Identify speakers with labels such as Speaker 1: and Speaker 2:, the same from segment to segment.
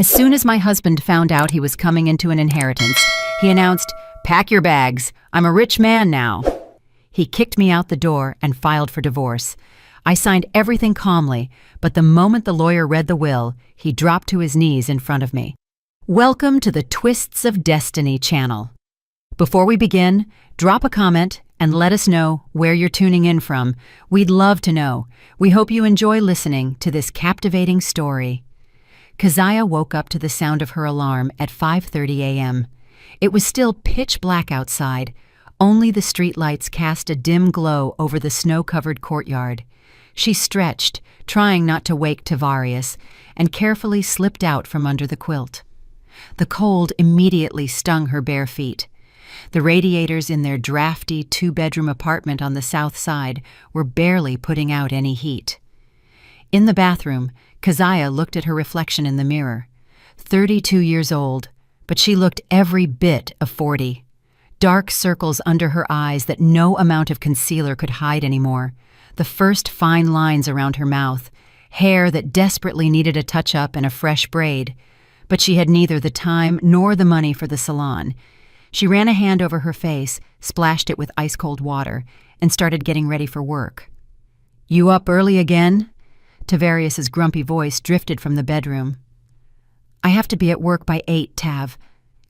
Speaker 1: As soon as my husband found out he was coming into an inheritance, he announced, "Pack your bags. I'm a rich man now." He kicked me out the door and filed for divorce. I signed everything calmly, but the moment the lawyer read the will, he dropped to his knees in front of me. Welcome to the Twists of Destiny channel. Before we begin, drop a comment and let us know where you're tuning in from. We'd love to know. We hope you enjoy listening to this captivating story. Keziah woke up to the sound of her alarm at 5:30 a.m. It was still pitch black outside. Only the streetlights cast a dim glow over the snow-covered courtyard. She stretched, trying not to wake Tavarius, and carefully slipped out from under the quilt. The cold immediately stung her bare feet. The radiators in their drafty two-bedroom apartment on the south side were barely putting out any heat. In the bathroom, Keziah looked at her reflection in the mirror. 32 years old, but she looked every bit of 40. Dark circles under her eyes that no amount of concealer could hide anymore. The first fine lines around her mouth. Hair that desperately needed a touch-up and a fresh braid. But she had neither the time nor the money for the salon. She ran a hand over her face, splashed it with ice-cold water, and started getting ready for work. "You up early again?" Tavarius's grumpy voice drifted from the bedroom. "I have to be at work by 8, Tav,"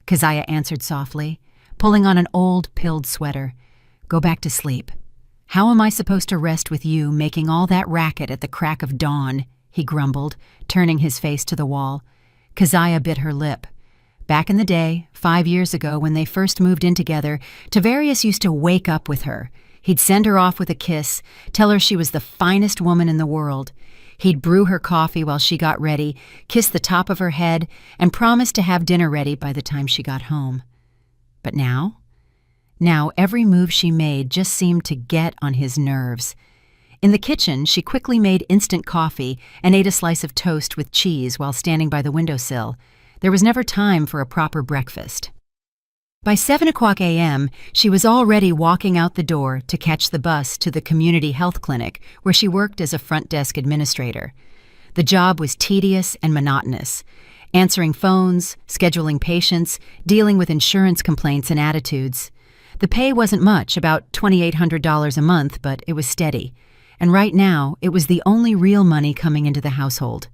Speaker 1: Keziah answered softly, pulling on an old pilled sweater. "Go back to sleep." "How am I supposed to rest with you making all that racket at the crack of dawn?" he grumbled, turning his face to the wall. Keziah bit her lip. Back in the day, 5 years ago when they first moved in together, Tavarius used to wake up with her. He'd send her off with a kiss, tell her she was the finest woman in the world. He'd brew her coffee while she got ready, kiss the top of her head, and promise to have dinner ready by the time she got home. But now every move she made just seemed to get on his nerves. In the kitchen, she quickly made instant coffee and ate a slice of toast with cheese while standing by the windowsill. There was never time for a proper breakfast. By 7 o'clock a.m., she was already walking out the door to catch the bus to the community health clinic where she worked as a front desk administrator. The job was tedious and monotonous. Answering phones, scheduling patients, dealing with insurance complaints and attitudes. The pay wasn't much, about $2,800 a month, but it was steady. And right now, it was the only real money coming into the household.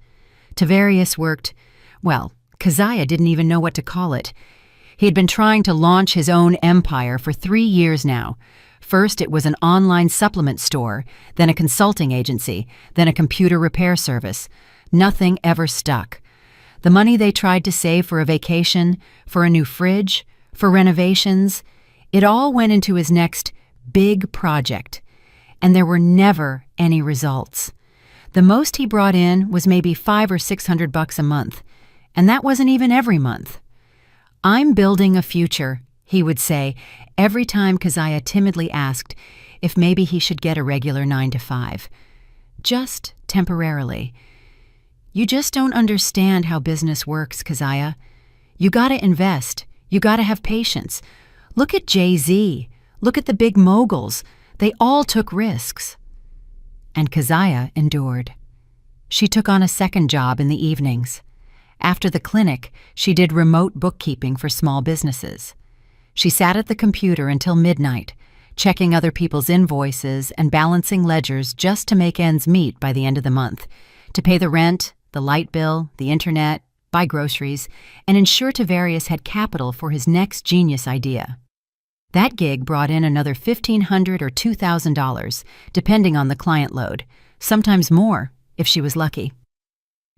Speaker 1: Tavarius worked, well, Keziah didn't even know what to call it. He had been trying to launch his own empire for 3 years now. First, it was an online supplement store, then a consulting agency, then a computer repair service. Nothing ever stuck. The money they tried to save for a vacation, for a new fridge, for renovations, it all went into his next big project. And there were never any results. The most he brought in was maybe $500 or $600 a month, and that wasn't even every month. "I'm building a future," he would say every time Keziah timidly asked if maybe he should get a regular 9 to 5. Just temporarily. "You just don't understand how business works, Keziah. You gotta invest. You gotta have patience. Look at Jay-Z. Look at the big moguls. They all took risks." And Keziah endured. She took on a second job in the evenings. After the clinic, she did remote bookkeeping for small businesses. She sat at the computer until midnight, checking other people's invoices and balancing ledgers just to make ends meet by the end of the month, to pay the rent, the light bill, the internet, buy groceries, and ensure Tavarius had capital for his next genius idea. That gig brought in another $1,500 or $2,000, depending on the client load, sometimes more if she was lucky.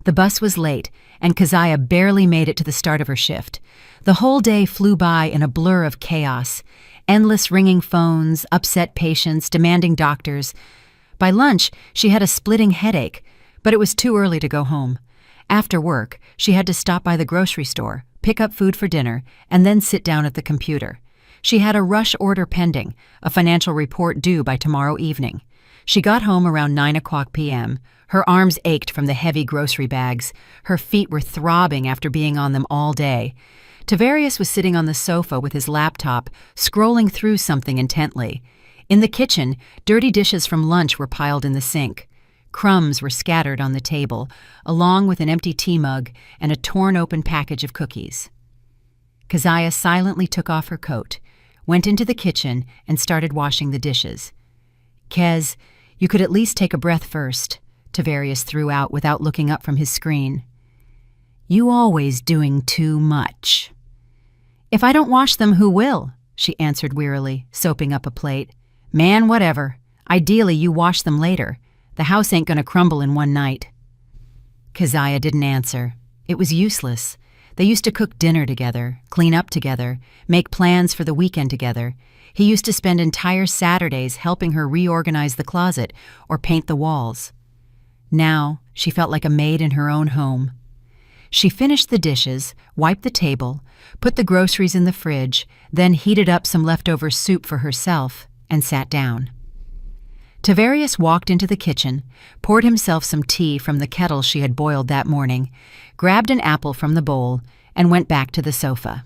Speaker 1: The bus was late, and Keziah barely made it to the start of her shift. The whole day flew by in a blur of chaos, endless ringing phones, upset patients, demanding doctors. By lunch, she had a splitting headache, but it was too early to go home. After work, she had to stop by the grocery store, pick up food for dinner, and then sit down at the computer. She had a rush order pending, a financial report due by tomorrow evening. She got home around 9 o'clock p.m. Her arms ached from the heavy grocery bags. Her feet were throbbing after being on them all day. Tavarius was sitting on the sofa with his laptop, scrolling through something intently. In the kitchen, dirty dishes from lunch were piled in the sink. Crumbs were scattered on the table, along with an empty tea mug and a torn-open package of cookies. Keziah silently took off her coat, went into the kitchen, and started washing the dishes. "Kez, you could at least take a breath first," Tavarius threw out without looking up from his screen. "You always doing too much." "If I don't wash them, who will?" she answered wearily, soaping up a plate. "Man, whatever. Ideally, you wash them later. The house ain't gonna crumble in one night." Keziah didn't answer. It was useless. They used to cook dinner together, clean up together, make plans for the weekend together. He used to spend entire Saturdays helping her reorganize the closet or paint the walls. Now, she felt like a maid in her own home. She finished the dishes, wiped the table, put the groceries in the fridge, then heated up some leftover soup for herself, and sat down. Tavarius walked into the kitchen, poured himself some tea from the kettle she had boiled that morning, grabbed an apple from the bowl, and went back to the sofa.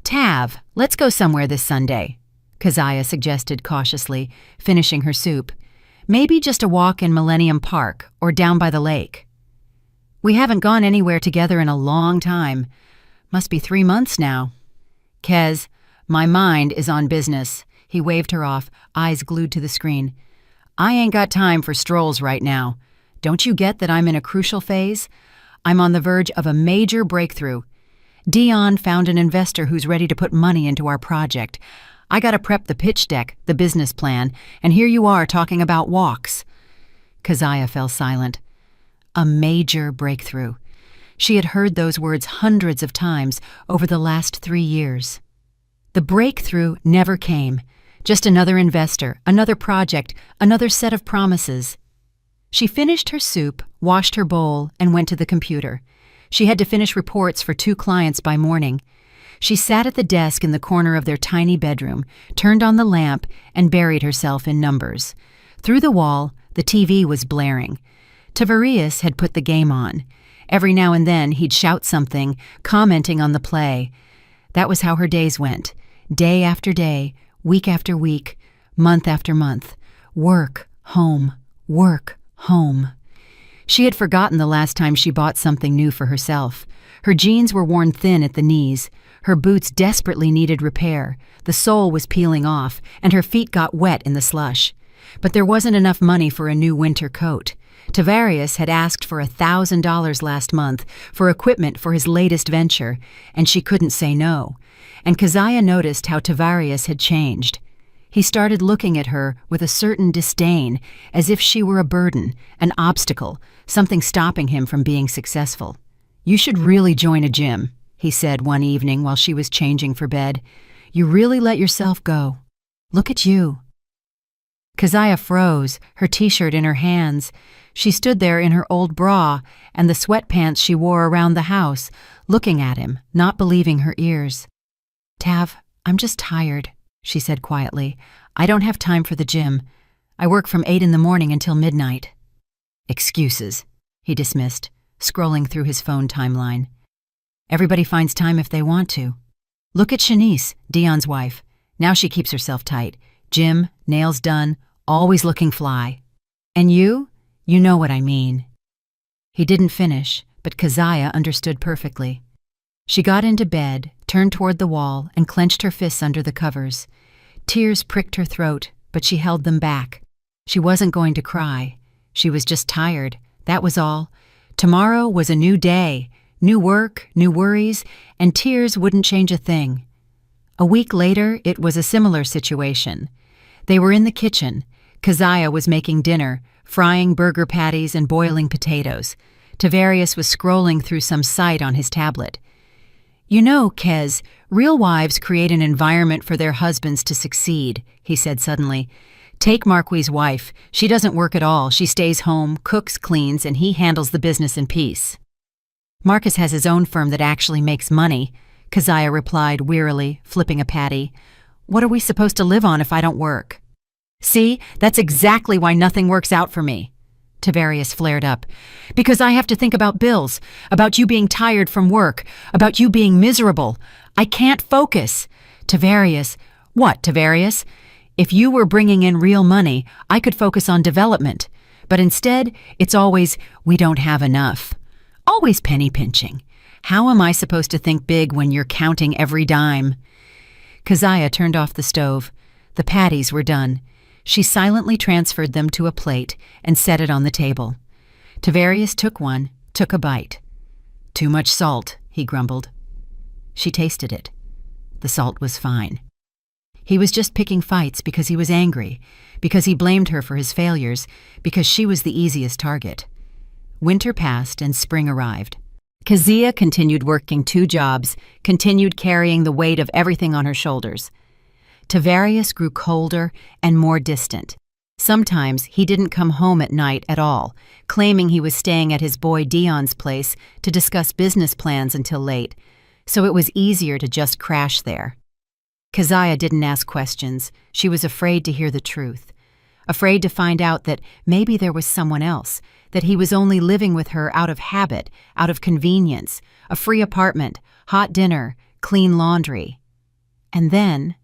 Speaker 1: "Tav, let's go somewhere this Sunday," Keziah suggested cautiously, finishing her soup. "Maybe just a walk in Millennium Park or down by the lake." "We haven't gone anywhere together in a long time. Must be 3 months now." "Kez, my mind is on business." He waved her off, eyes glued to the screen. "I ain't got time for strolls right now. Don't you get that I'm in a crucial phase? I'm on the verge of a major breakthrough. Dion found an investor who's ready to put money into our project. I gotta prep the pitch deck, the business plan, and here you are talking about walks." Keziah fell silent. A major breakthrough. She had heard those words hundreds of times over the last 3 years. The breakthrough never came. Just another investor, another project, another set of promises. She finished her soup, washed her bowl, and went to the computer. She had to finish reports for 2 clients by morning. She sat at the desk in the corner of their tiny bedroom, turned on the lamp, and buried herself in numbers. Through the wall, the TV was blaring. Tavarius had put the game on. Every now and then he'd shout something, commenting on the play. That was how her days went. Day after day, week after week, month after month. Work, home, work, home. She had forgotten the last time she bought something new for herself. Her jeans were worn thin at the knees. Her boots desperately needed repair. The sole was peeling off, and her feet got wet in the slush. But there wasn't enough money for a new winter coat. Tavarius had asked for $1,000 last month for equipment for his latest venture, and she couldn't say no. And Keziah noticed how Tavarius had changed. He started looking at her with a certain disdain, as if she were a burden, an obstacle, something stopping him from being successful. "You should really join a gym," he said one evening while she was changing for bed. "You really let yourself go. Look at you." Keziah froze, her t-shirt in her hands. She stood there in her old bra and the sweatpants she wore around the house, looking at him, not believing her ears. "Tav, I'm just tired," she said quietly. "I don't have time for the gym. I work from 8 in the morning until midnight." "Excuses," he dismissed, scrolling through his phone timeline. "Everybody finds time if they want to. Look at Shanice, Dion's wife. Now she keeps herself tight. Gym, nails done, always looking fly. And you? You know what I mean." He didn't finish, but Keziah understood perfectly. She got into bed, turned toward the wall, and clenched her fists under the covers. Tears pricked her throat, but she held them back. She wasn't going to cry. She was just tired, that was all. Tomorrow was a new day, new work, new worries, and tears wouldn't change a thing. A week later, it was a similar situation. They were in the kitchen. Keziah was making dinner, frying burger patties and boiling potatoes. Tavarius was scrolling through some site on his tablet. "You know, Kez, real wives create an environment for their husbands to succeed," he said suddenly. "Take Marquis' wife. She doesn't work at all. She stays home, cooks, cleans, and he handles the business in peace." "Marcus has his own firm that actually makes money," Keziah replied wearily, flipping a patty. "What are we supposed to live on if I don't work?" "See, that's exactly why nothing works out for me." Tavarius flared up. "Because I have to think about bills, about you being tired from work, about you being miserable. I can't focus." "Tavarius." "What, Tavarius?" "If you were bringing in real money, I could focus on development. But instead, it's always, we don't have enough. Always penny pinching. How am I supposed to think big when you're counting every dime? Keziah turned off the stove. The patties were done. She silently transferred them to a plate and set it on the table. Tavarius took one, took a bite. Too much salt, he grumbled. She tasted it. The salt was fine. He was just picking fights because he was angry, because he blamed her for his failures, because she was the easiest target. Winter passed and spring arrived. Keziah continued working 2 jobs, continued carrying the weight of everything on her shoulders. Tavarius grew colder and more distant. Sometimes he didn't come home at night at all, claiming he was staying at his boy Dion's place to discuss business plans until late, so it was easier to just crash there. Keziah didn't ask questions. She was afraid to hear the truth, afraid to find out that maybe there was someone else, that he was only living with her out of habit, out of convenience, a free apartment, hot dinner, clean laundry. And then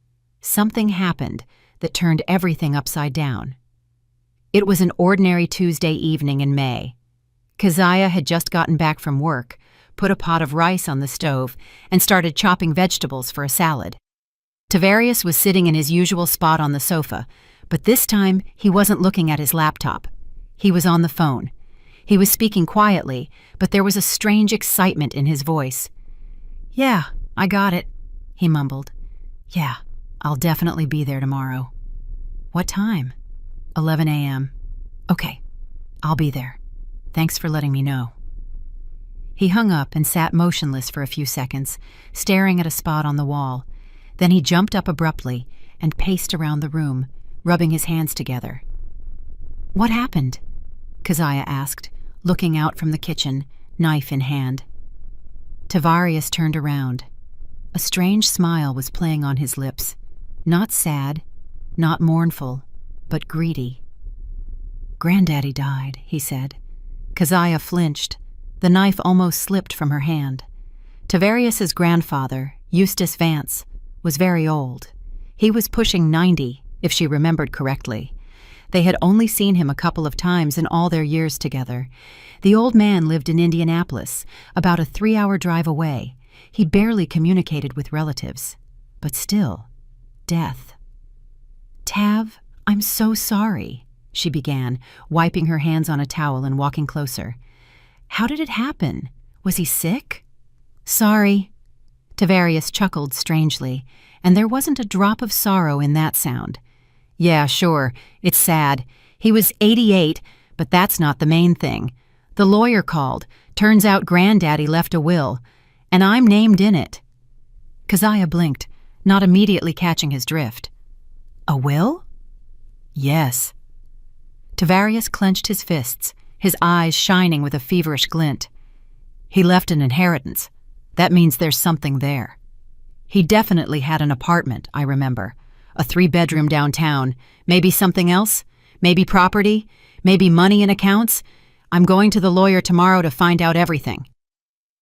Speaker 1: something happened that turned everything upside down. It was an ordinary Tuesday evening in May. Keziah had just gotten back from work, put a pot of rice on the stove, and started chopping vegetables for a salad. Tavarius was sitting in his usual spot on the sofa, but this time he wasn't looking at his laptop. He was on the phone. He was speaking quietly, but there was a strange excitement in his voice. "Yeah, I got it," he mumbled. "Yeah, I'll definitely be there tomorrow." "What time?" 11 a.m. "Okay, I'll be there. Thanks for letting me know." He hung up and sat motionless for a few seconds, staring at a spot on the wall. Then he jumped up abruptly and paced around the room, rubbing his hands together. "What happened?" Keziah asked, looking out from the kitchen, knife in hand. Tavarius turned around. A strange smile was playing on his lips, not sad, not mournful, but greedy. "Granddaddy died," he said. Keziah flinched. The knife almost slipped from her hand. Tavarius's grandfather, Eustace Vance, was very old. He was pushing 90, if she remembered correctly. They had only seen him a couple of times in all their years together. The old man lived in Indianapolis, about a 3-hour drive away. He barely communicated with relatives. But still, death. "Tav, I'm so sorry," she began, wiping her hands on a towel and walking closer. "How did it happen? Was he sick?" "Sorry." Tavarius chuckled strangely, and there wasn't a drop of sorrow in that sound. "Yeah, sure, it's sad. He was 88, but that's not the main thing. The lawyer called. Turns out Granddaddy left a will, and I'm named in it." Keziah blinked, not immediately catching his drift. "A will?" "Yes." Tavarius clenched his fists, his eyes shining with a feverish glint. "He left an inheritance. That means there's something there. He definitely had an apartment, I remember. A 3-bedroom downtown. Maybe something else? Maybe property? Maybe money in accounts? I'm going to the lawyer tomorrow to find out everything."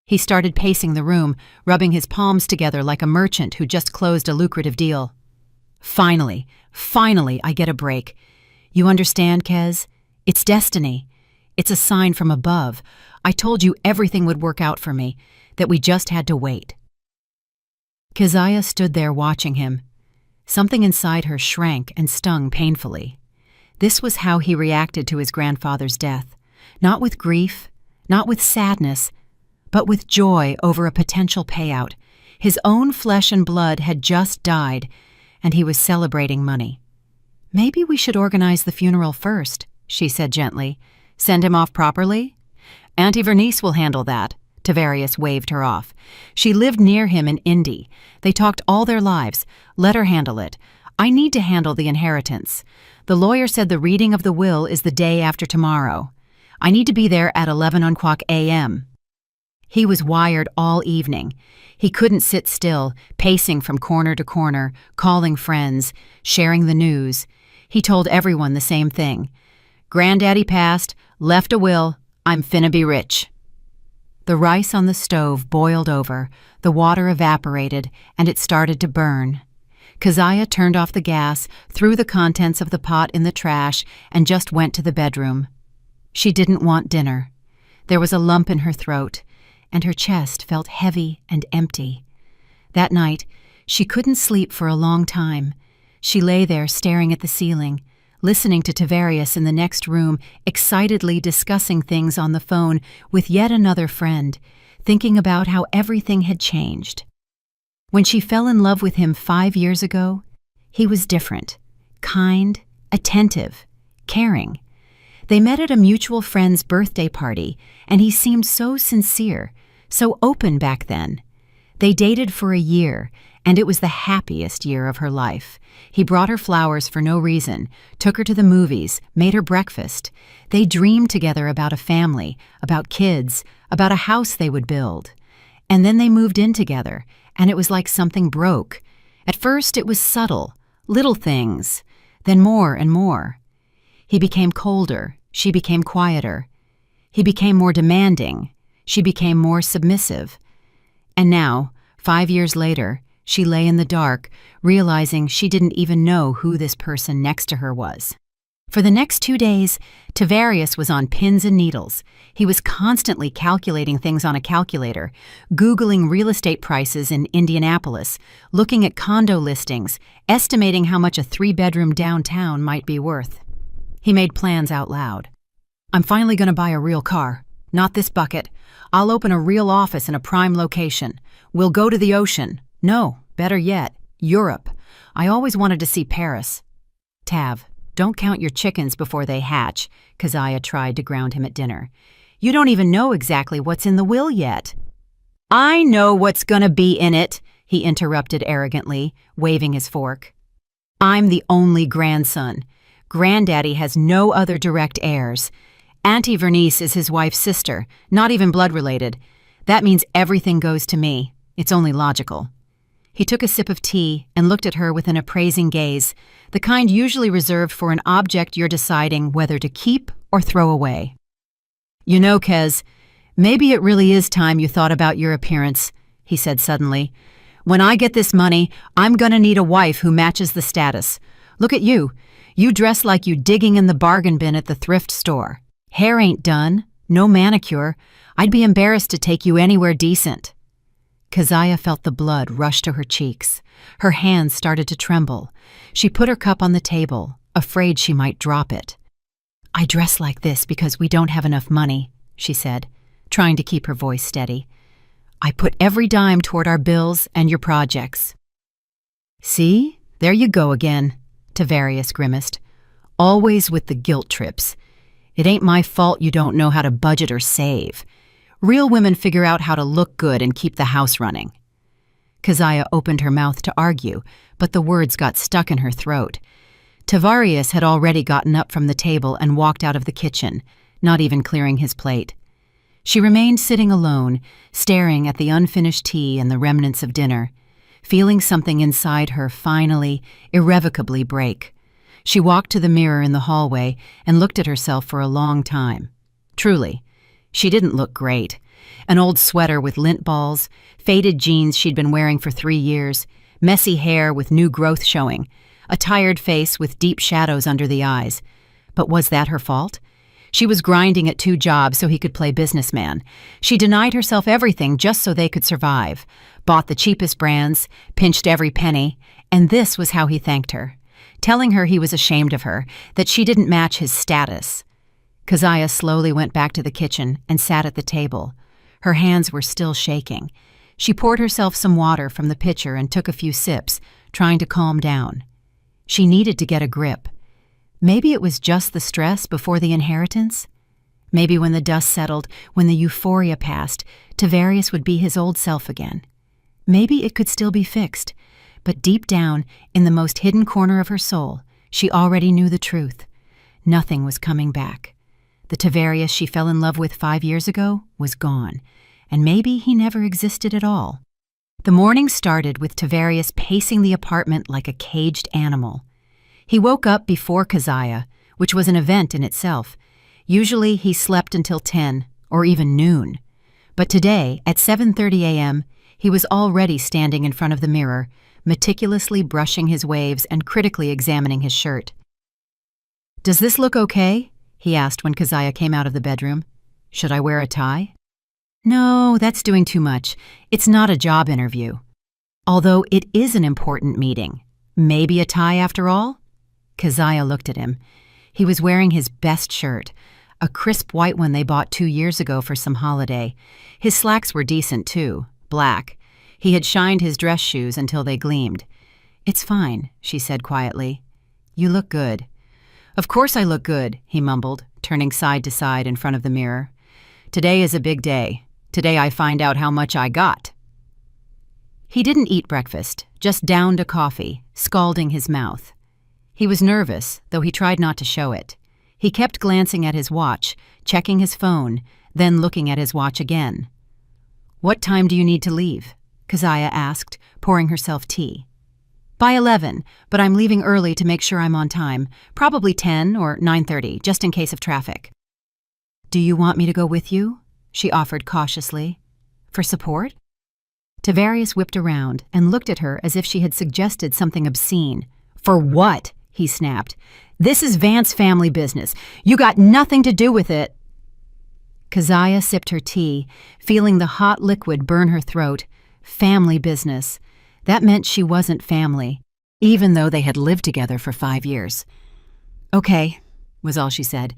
Speaker 1: He started pacing the room, rubbing his palms together like a merchant who just closed a lucrative deal. Finally, I get a break. You understand, Kez? It's destiny. It's a sign from above. I told you everything would work out for me, that we just had to wait. Keziah stood there watching him. Something inside her shrank and stung painfully. This was how he reacted to his grandfather's death. Not with grief, not with sadness, but with joy over a potential payout. His own flesh and blood had just died, and he was celebrating money. "Maybe we should organize the funeral first," she said gently. "Send him off properly?" "Auntie Vernice will handle that." Tavarius waved her off. "She lived near him in Indy. They talked all their lives. Let her handle it. I need to handle the inheritance. The lawyer said the reading of the will is the day after tomorrow. I need to be there at 11 a.m. He was wired all evening. He couldn't sit still, pacing from corner to corner, calling friends, sharing the news. He told everyone the same thing. "Granddaddy passed, left a will, I'm finna be rich." The rice on the stove boiled over, the water evaporated, and it started to burn. Keziah turned off the gas, threw the contents of the pot in the trash, and just went to the bedroom. She didn't want dinner. There was a lump in her throat, and her chest felt heavy and empty. That night, she couldn't sleep for a long time. She lay there staring at the ceiling, listening to Tavarius in the next room, excitedly discussing things on the phone with yet another friend, thinking about how everything had changed. When she fell in love with him 5 years ago, he was different, kind, attentive, caring. They met at a mutual friend's birthday party, and he seemed so sincere, so open back then. They dated for a year, and it was the happiest year of her life. He brought her flowers for no reason, took her to the movies, made her breakfast. They dreamed together about a family, about kids, about a house they would build. And then they moved in together, and it was like something broke. At first it was subtle, little things, then more and more. He became colder, she became quieter. He became more demanding, she became more submissive. And now, 5 years later, she lay in the dark, realizing she didn't even know who this person next to her was. For the next 2 days, Tavarius was on pins and needles. He was constantly calculating things on a calculator, Googling real estate prices in Indianapolis, looking at condo listings, estimating how much a 3-bedroom downtown might be worth. He made plans out loud. I'm finally going to buy a real car. Not this bucket. I'll open a real office in a prime location. We'll go to the ocean. No, better yet, Europe. I always wanted to see Paris. Tav, don't count your chickens before they hatch, Keziah tried to ground him at dinner. You don't even know exactly what's in the will yet. I know what's gonna be in it, he interrupted arrogantly, waving his fork. I'm the only grandson. Granddaddy has no other direct heirs. Auntie Vernice is his wife's sister, not even blood related. That means everything goes to me. It's only logical. He took a sip of tea and looked at her with an appraising gaze, the kind usually reserved for an object you're deciding whether to keep or throw away. You know, Kez, maybe it really is time you thought about your appearance, he said suddenly. When I get this money, I'm gonna need a wife who matches the status. Look at you. You dress like you digging in the bargain bin at the thrift store. Hair ain't done, no manicure. I'd be embarrassed to take you anywhere decent. Keziah felt the blood rush to her cheeks. Her hands started to tremble. She put her cup on the table, afraid she might drop it. I dress like this because we don't have enough money, she said, trying to keep her voice steady. I put every dime toward our bills and your projects. See? There you go again, Tavarius grimaced. Always with the guilt trips. It ain't my fault you don't know how to budget or save. Real women figure out how to look good and keep the house running. Keziah opened her mouth to argue, but the words got stuck in her throat. Tavarius had already gotten up from the table and walked out of the kitchen, not even clearing his plate. She remained sitting alone, staring at the unfinished tea and the remnants of dinner, feeling something inside her finally, irrevocably break. She walked to the mirror in the hallway and looked at herself for a long time. Truly, she didn't look great. An old sweater with lint balls, faded jeans she'd been wearing for 3 years, messy hair with new growth showing, a tired face with deep shadows under the eyes. But was that her fault? She was grinding at 2 jobs so he could play businessman. She denied herself everything just so they could survive, bought the cheapest brands, pinched every penny, and this was how he thanked her, telling her he was ashamed of her, that she didn't match his status. Keziah slowly went back to the kitchen and sat at the table. Her hands were still shaking. She poured herself some water from the pitcher and took a few sips, trying to calm down. She needed to get a grip. Maybe it was just the stress before the inheritance? Maybe when the dust settled, when the euphoria passed, Tavarius would be his old self again. Maybe it could still be fixed. But deep down, in the most hidden corner of her soul, she already knew the truth. Nothing was coming back. The Tavarius she fell in love with 5 years ago was gone, and maybe he never existed at all. The morning started with Tavarius pacing the apartment like a caged animal. He woke up before Keziah, which was an event in itself. Usually he slept until 10 or even noon. But today, at 7:30 a.m., he was already standing in front of the mirror, meticulously brushing his waves and critically examining his shirt. "Does this look okay?" he asked when Keziah came out of the bedroom. "Should I wear a tie?" "No, that's doing too much. It's not a job interview. Although it is an important meeting. Maybe a tie after all?" Keziah looked at him. He was wearing his best shirt, a crisp white one they bought 2 years ago for some holiday. His slacks were decent too, black. He had shined his dress shoes until they gleamed. "It's fine," she said quietly. "You look good." "Of course I look good," he mumbled, turning side to side in front of the mirror. "Today is a big day. Today I find out how much I got." He didn't eat breakfast, just downed a coffee, scalding his mouth. He was nervous, though he tried not to show it. He kept glancing at his watch, checking his phone, then looking at his watch again. "What time do you need to leave?" Keziah asked, pouring herself tea. "By 11, but I'm leaving early to make sure I'm on time. Probably 10 or 9:30, just in case of traffic." "Do you want me to go with you?" she offered cautiously. "For support?" Tavarius whipped around and looked at her as if she had suggested something obscene. "For what?" he snapped. "This is Vance family business. You got nothing to do with it." Keziah sipped her tea, feeling the hot liquid burn her throat. Family business. That meant she wasn't family, even though they had lived together for 5 years. "Okay," was all she said.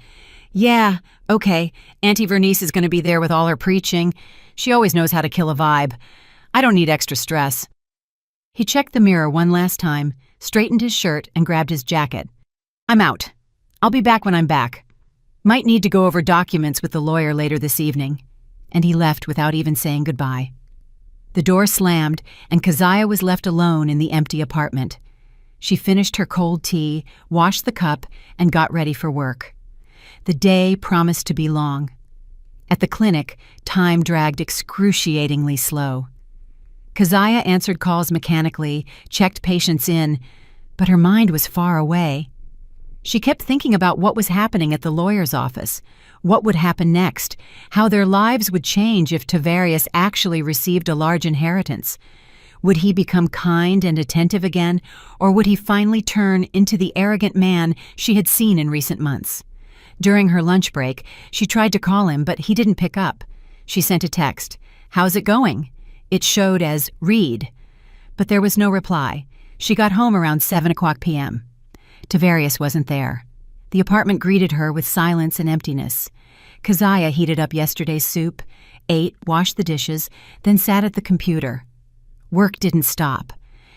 Speaker 1: "Yeah, okay. Auntie Vernice is going to be there with all her preaching. She always knows how to kill a vibe. I don't need extra stress." He checked the mirror one last time, straightened his shirt, and grabbed his jacket. "I'm out. I'll be back when I'm back. Might need to go over documents with the lawyer later this evening." And he left without even saying goodbye. The door slammed, and Keziah was left alone in the empty apartment. She finished her cold tea, washed the cup, and got ready for work. The day promised to be long. At the clinic, time dragged excruciatingly slow. Keziah answered calls mechanically, checked patients in, but her mind was far away. She kept thinking about what was happening at the lawyer's office, what would happen next, how their lives would change if Tavarius actually received a large inheritance. Would he become kind and attentive again, or would he finally turn into the arrogant man she had seen in recent months? During her lunch break, she tried to call him, but he didn't pick up. She sent a text. "How's it going?" It showed as read, but there was no reply. She got home around 7:00 p.m. Tavarius wasn't there. The apartment greeted her with silence and emptiness. Keziah heated up yesterday's soup, ate, washed the dishes, then sat at the computer. Work didn't stop.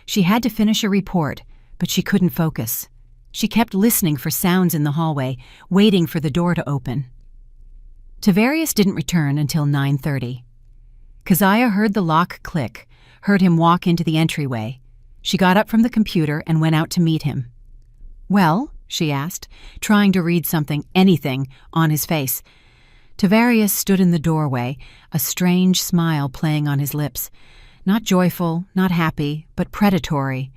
Speaker 1: She had to finish a report, but she couldn't focus. She kept listening for sounds in the hallway, waiting for the door to open. Tavarius didn't return until 9:30. Keziah heard the lock click, heard him walk into the entryway. She got up from the computer and went out to meet him. "Well?" she asked, trying to read something, anything, on his face. Tavarius stood in the doorway, a strange smile playing on his lips. Not joyful, not happy, but predatory.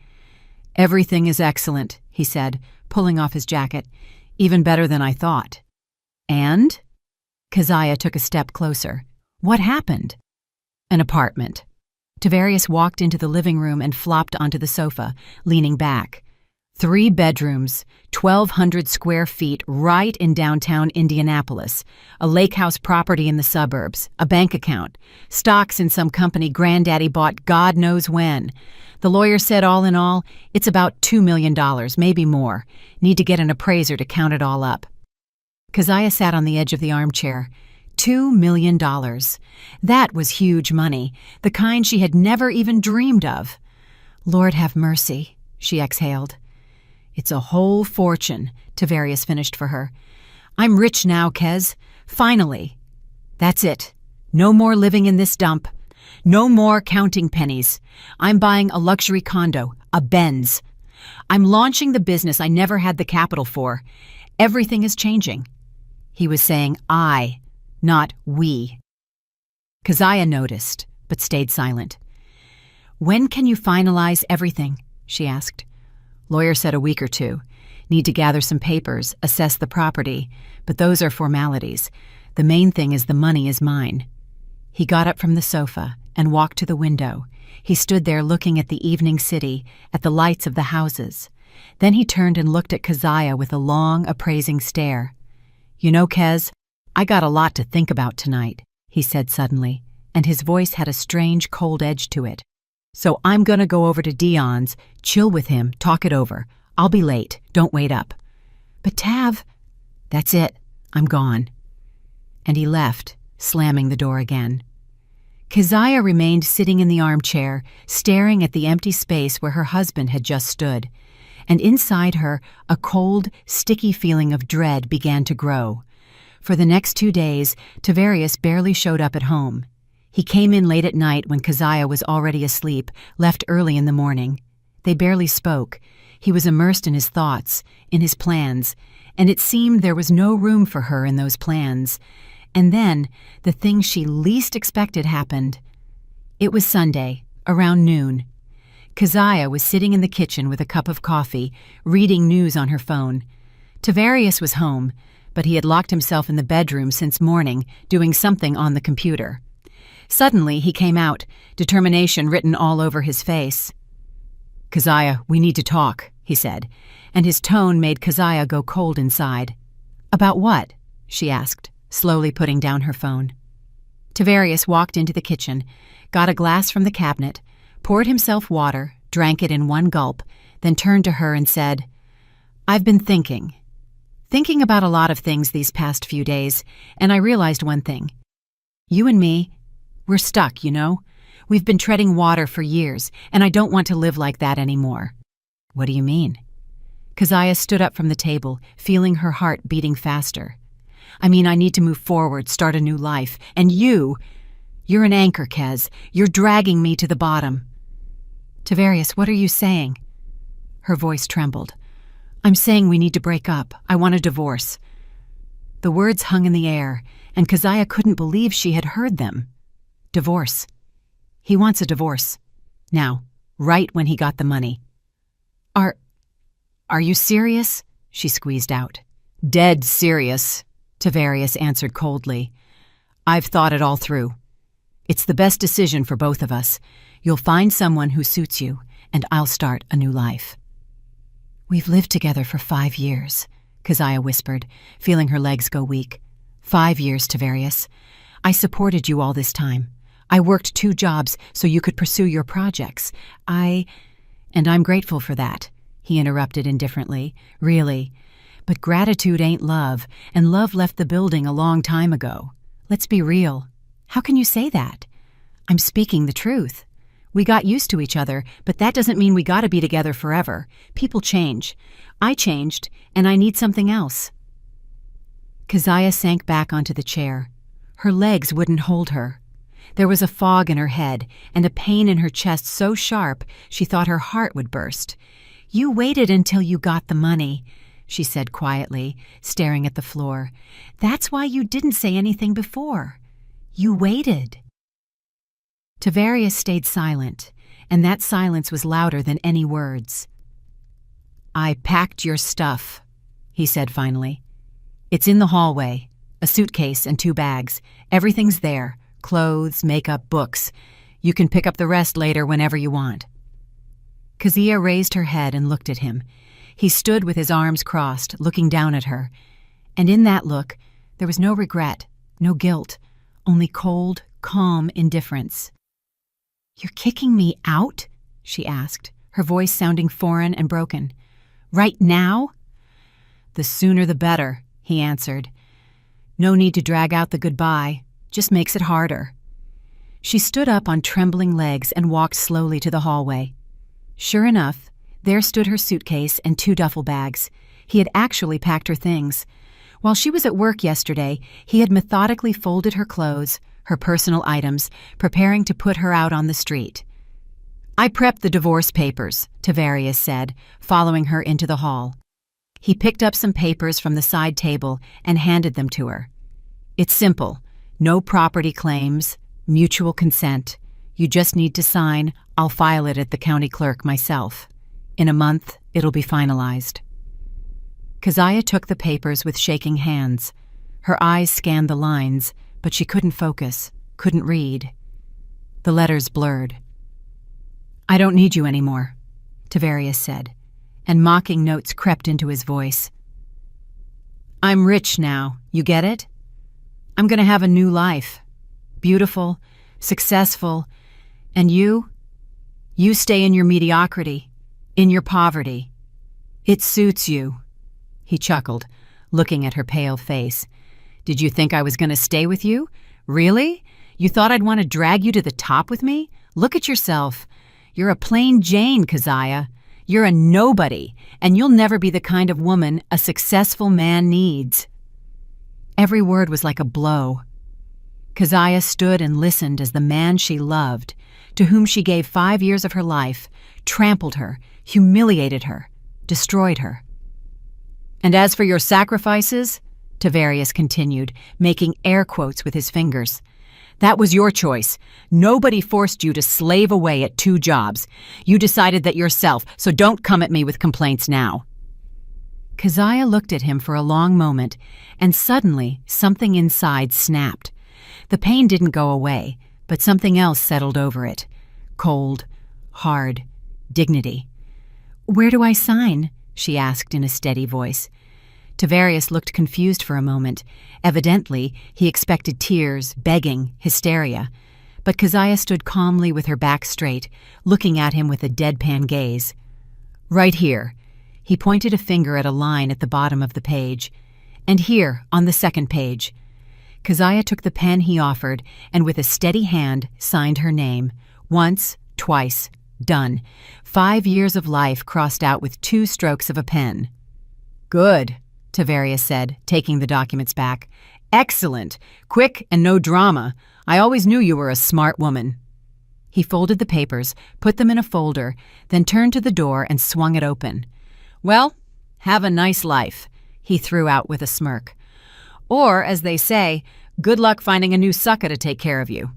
Speaker 1: "Everything is excellent," he said, pulling off his jacket. "Even better than I thought." "And?" Keziah took a step closer. "What happened?" "An apartment." Tavarius walked into the living room and flopped onto the sofa, leaning back. 3 bedrooms, 1,200 square feet right in downtown Indianapolis, a lake house property in the suburbs, a bank account, stocks in some company Granddaddy bought God knows when. The lawyer said all in all, it's about $2 million, maybe more. Need to get an appraiser to count it all up. Keziah sat on the edge of the armchair. $2 million. That was huge money, the kind she had never even dreamed of. "Lord have mercy," she exhaled. "It's a whole fortune," Tavarius finished for her. "I'm rich now, Kez. Finally. That's it. No more living in this dump. No more counting pennies. I'm buying a luxury condo, a Benz. I'm launching the business I never had the capital for. Everything is changing." He was saying I, not we. Keziah noticed, but stayed silent. "When can you finalize everything?" she asked. Lawyer said a week or 2. Need to gather some papers, assess the property, but those are formalities. The main thing is the money is mine. He got up from the sofa and walked to the window. He stood there looking at the evening city, at the lights of the houses. Then he turned and looked at Keziah with a long, appraising stare. "You know, Kez, I got a lot to think about tonight," he said suddenly, and his voice had a strange cold edge to it. "So I'm gonna go over to Dion's, chill with him, talk it over. I'll be late, don't wait up." "But Tav—" "That's it, I'm gone." And he left, slamming the door again. Keziah remained sitting in the armchair, staring at the empty space where her husband had just stood, and inside her a cold, sticky feeling of dread began to grow. For the next 2 days, Tavarius barely showed up at home. He came in late at night when Keziah was already asleep, left early in the morning. They barely spoke. He was immersed in his thoughts, in his plans, and it seemed there was no room for her in those plans. And then, the thing she least expected happened. It was Sunday, around noon. Keziah was sitting in the kitchen with a cup of coffee, reading news on her phone. Tavarius was home, but he had locked himself in the bedroom since morning, doing something on the computer. Suddenly, he came out, determination written all over his face. "Keziah, we need to talk," he said, and his tone made Keziah go cold inside. "About what?" she asked, slowly putting down her phone. Tavarius walked into the kitchen, got a glass from the cabinet, poured himself water, drank it in one gulp, then turned to her and said, "I've been thinking about a lot of things these past few days, and I realized one thing. You and me, we're stuck, you know? We've been treading water for years, and I don't want to live like that anymore." "What do you mean?" Keziah stood up from the table, feeling her heart beating faster. "I mean, I need to move forward, start a new life, and you're an anchor, Kez. You're dragging me to the bottom." "Tavarius, what are you saying?" Her voice trembled. "I'm saying we need to break up. I want a divorce." The words hung in the air, and Keziah couldn't believe she had heard them. Divorce. He wants a divorce. Now, right when he got the money. Are you serious?" she squeezed out. "Dead serious," Tavarius answered coldly. "I've thought it all through. It's the best decision for both of us. You'll find someone who suits you, and I'll start a new life." "We've lived together for 5 years," Keziah whispered, feeling her legs go weak. 5 years, Tavarius. I supported you all this time. I worked 2 jobs so you could pursue your projects. And I'm grateful for that," he interrupted indifferently. "Really. But gratitude ain't love, and love left the building a long time ago. Let's be real. How can you say that? I'm speaking the truth. We got used to each other, but that doesn't mean we gotta be together forever. People change. I changed, and I need something else." Keziah sank back onto the chair. Her legs wouldn't hold her. There was a fog in her head, and a pain in her chest so sharp she thought her heart would burst. "You waited until you got the money," she said quietly, staring at the floor. "That's why you didn't say anything before. You waited." Tavarius stayed silent, and that silence was louder than any words. "I packed your stuff," he said finally. "It's in the hallway. A suitcase and 2 bags. Everything's there. Clothes, makeup, books. You can pick up the rest later whenever you want." Keziah raised her head and looked at him. He stood with his arms crossed, looking down at her. And in that look, there was no regret, no guilt, only cold, calm indifference. "You're kicking me out?" she asked, her voice sounding foreign and broken. "Right now?" "The sooner the better," he answered. "No need to drag out the goodbye. Just makes it harder." She stood up on trembling legs and walked slowly to the hallway. Sure enough, there stood her suitcase and 2 duffel bags. He had actually packed her things. While she was at work yesterday, he had methodically folded her clothes, her personal items, preparing to put her out on the street. "I prepped the divorce papers," Tavarius said, following her into the hall. He picked up some papers from the side table and handed them to her. "It's simple. No property claims, mutual consent. You just need to sign. I'll file it at the county clerk myself. In a month, it'll be finalized." Keziah took the papers with shaking hands. Her eyes scanned the lines, but she couldn't focus, couldn't read. The letters blurred. "I don't need you anymore," Tavarius said, and mocking notes crept into his voice. "I'm rich now. You get it? I'm gonna have a new life. Beautiful, successful, and you stay in your mediocrity, in your poverty. It suits you." He chuckled, looking at her pale face. "Did you think I was gonna stay with you? Really? You thought I'd want to drag you to the top with me? Look at yourself. You're a plain Jane, Keziah. You're a nobody, and you'll never be the kind of woman a successful man needs." Every word was like a blow. Keziah stood and listened as the man she loved, to whom she gave 5 years of her life, trampled her, humiliated her, destroyed her. "And as for your sacrifices," Tavarius continued, making air quotes with his fingers, "that was your choice. Nobody forced you to slave away at 2 jobs. You decided that yourself, so don't come at me with complaints now." Keziah looked at him for a long moment, and suddenly something inside snapped. The pain didn't go away, but something else settled over it. Cold, hard, dignity. "Where do I sign?" she asked in a steady voice. Tavarius looked confused for a moment. Evidently, he expected tears, begging, hysteria. But Keziah stood calmly with her back straight, looking at him with a deadpan gaze. "Right here." He pointed a finger at a line at the bottom of the page. "And here, on the second page." Keziah took the pen he offered and with a steady hand signed her name. Once, twice, done. 5 years of life crossed out with 2 strokes of a pen. "Good," Tavarius said, taking the documents back. "Excellent. Quick and no drama. I always knew you were a smart woman." He folded the papers, put them in a folder, then turned to the door and swung it open. "Well, have a nice life," he threw out with a smirk. "Or, as they say, good luck finding a new sucker to take care of you."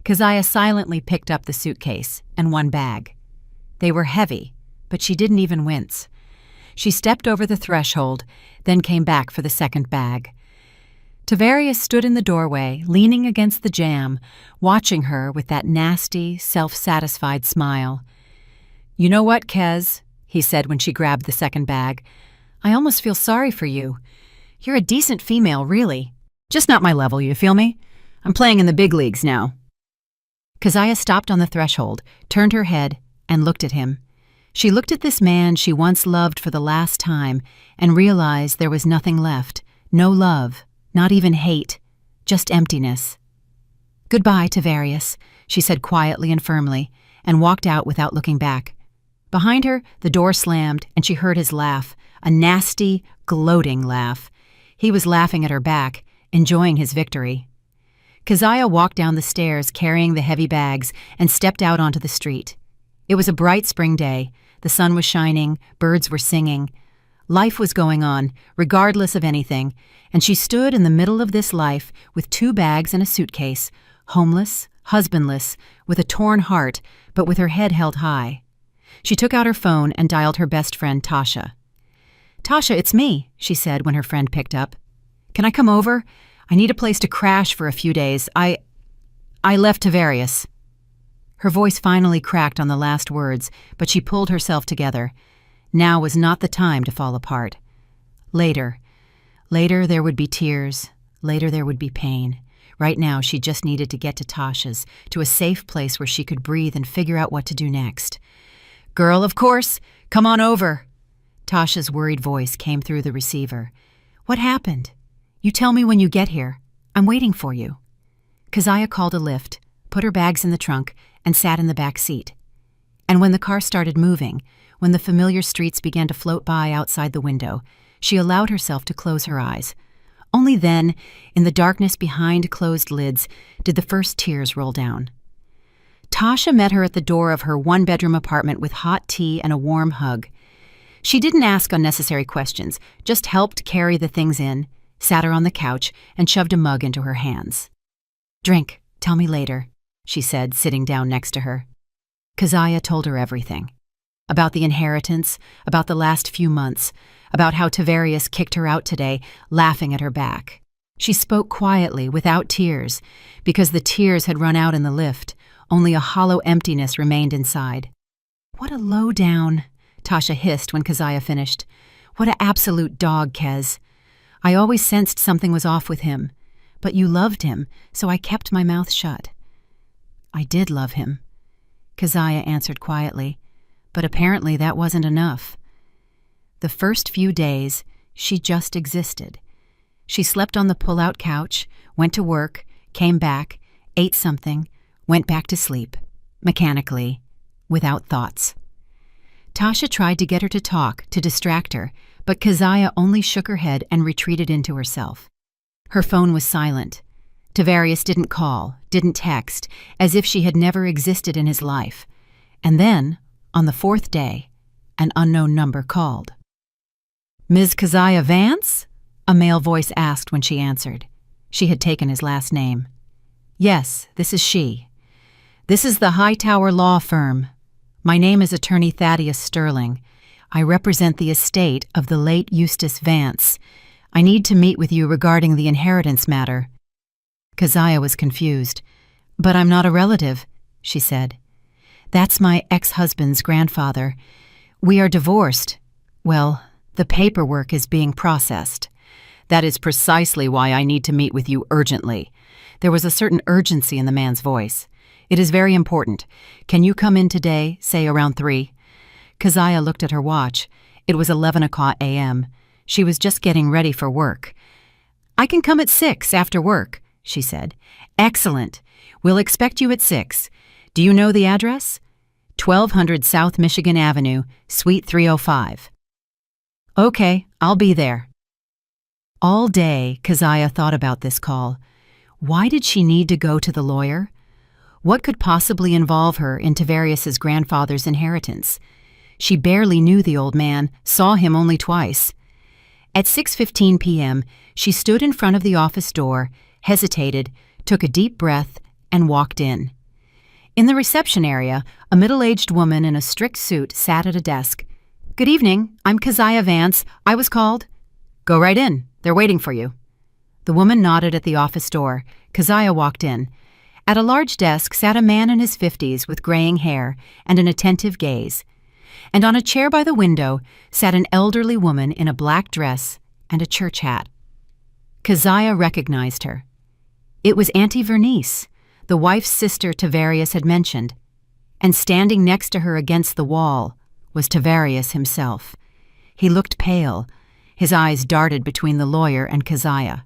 Speaker 1: Keziah silently picked up the suitcase and one bag. They were heavy, but she didn't even wince. She stepped over the threshold, then came back for the second bag. Tavarius stood in the doorway, leaning against the jamb, watching her with that nasty, self-satisfied smile. "You know what, Kez?" he said when she grabbed the second bag. "I almost feel sorry for you. You're a decent female, really. Just not my level, you feel me? I'm playing in the big leagues now." Keziah stopped on the threshold, turned her head, and looked at him. She looked at this man she once loved for the last time and realized there was nothing left. No love, not even hate, just emptiness. "Goodbye, Tavarius," she said quietly and firmly, and walked out without looking back. Behind her, the door slammed, and she heard his laugh, a nasty, gloating laugh. He was laughing at her back, enjoying his victory. Keziah walked down the stairs carrying the heavy bags and stepped out onto the street. It was a bright spring day. The sun was shining, birds were singing. Life was going on, regardless of anything, and she stood in the middle of this life with 2 bags and a suitcase, homeless, husbandless, with a torn heart, but with her head held high. She took out her phone and dialed her best friend, Tasha. "Tasha, it's me," she said when her friend picked up. "Can I come over? I need a place to crash for a few days. I left Tavarius." Her voice finally cracked on the last words, but she pulled herself together. Now was not the time to fall apart. Later there would be tears. Later there would be pain. Right now she just needed to get to Tasha's, to a safe place where she could breathe and figure out what to do next. "Girl, of course. Come on over." Tasha's worried voice came through the receiver. "What happened? You tell me when you get here. I'm waiting for you." Keziah called a lift, put her bags in the trunk, and sat in the back seat. And when the car started moving, when the familiar streets began to float by outside the window, she allowed herself to close her eyes. Only then, in the darkness behind closed lids, did the first tears roll down. Tasha met her at the door of her 1-bedroom apartment with hot tea and a warm hug. She didn't ask unnecessary questions, just helped carry the things in, sat her on the couch, and shoved a mug into her hands. "Drink, tell me later," she said, sitting down next to her. Keziah told her everything. About the inheritance, about the last few months, about how Tavarius kicked her out today, laughing at her back. She spoke quietly, without tears, because the tears had run out in the lift. Only a hollow emptiness remained inside. "What a low-down," Tasha hissed when Keziah finished. "What a absolute dog, Kez. I always sensed something was off with him, but you loved him, so I kept my mouth shut." "I did love him," Keziah answered quietly, but apparently that wasn't enough. The first few days, she just existed. She slept on the pull-out couch, went to work, came back, ate something, went back to sleep, mechanically, without thoughts. Tasha tried to get her to talk, to distract her, but Keziah only shook her head and retreated into herself. Her phone was silent. Tavarius didn't call, didn't text, as if she had never existed in his life. And then, on the fourth day, an unknown number called. "Ms. Keziah Vance?" a male voice asked when she answered. She had taken his last name. "Yes, this is she. This is the Hightower Law Firm. My name is Attorney Thaddeus Sterling. I represent the estate of the late Eustace Vance. I need to meet with you regarding the inheritance matter." Keziah was confused. "But I'm not a relative," she said. "That's my ex-husband's grandfather. We are divorced. Well, the paperwork is being processed." "That is precisely why I need to meet with you urgently." There was a certain urgency in the man's voice. "It is very important. Can you come in today, say around 3? Keziah looked at her watch. It was 11 o'clock a.m. She was just getting ready for work. "I can come at 6 after work," she said. "Excellent. We'll expect you at 6. Do you know the address? 1200 South Michigan Avenue, Suite 305. "Okay, I'll be there." All day, Keziah thought about this call. Why did she need to go to the lawyer? What could possibly involve her in Tavarius's grandfather's inheritance? She barely knew the old man, saw him only twice. At 6:15 p.m., she stood in front of the office door, hesitated, took a deep breath, and walked in. In the reception area, a middle-aged woman in a strict suit sat at a desk. "Good evening, I'm Keziah Vance. I was called." "Go right in. They're waiting for you." The woman nodded at the office door. Keziah walked in. At a large desk sat a man in his 50s with graying hair and an attentive gaze. And on a chair by the window sat an elderly woman in a black dress and a church hat. Keziah recognized her. It was Auntie Vernice, the wife's sister Tavarius had mentioned, and standing next to her against the wall was Tavarius himself. He looked pale. His eyes darted between the lawyer and Keziah.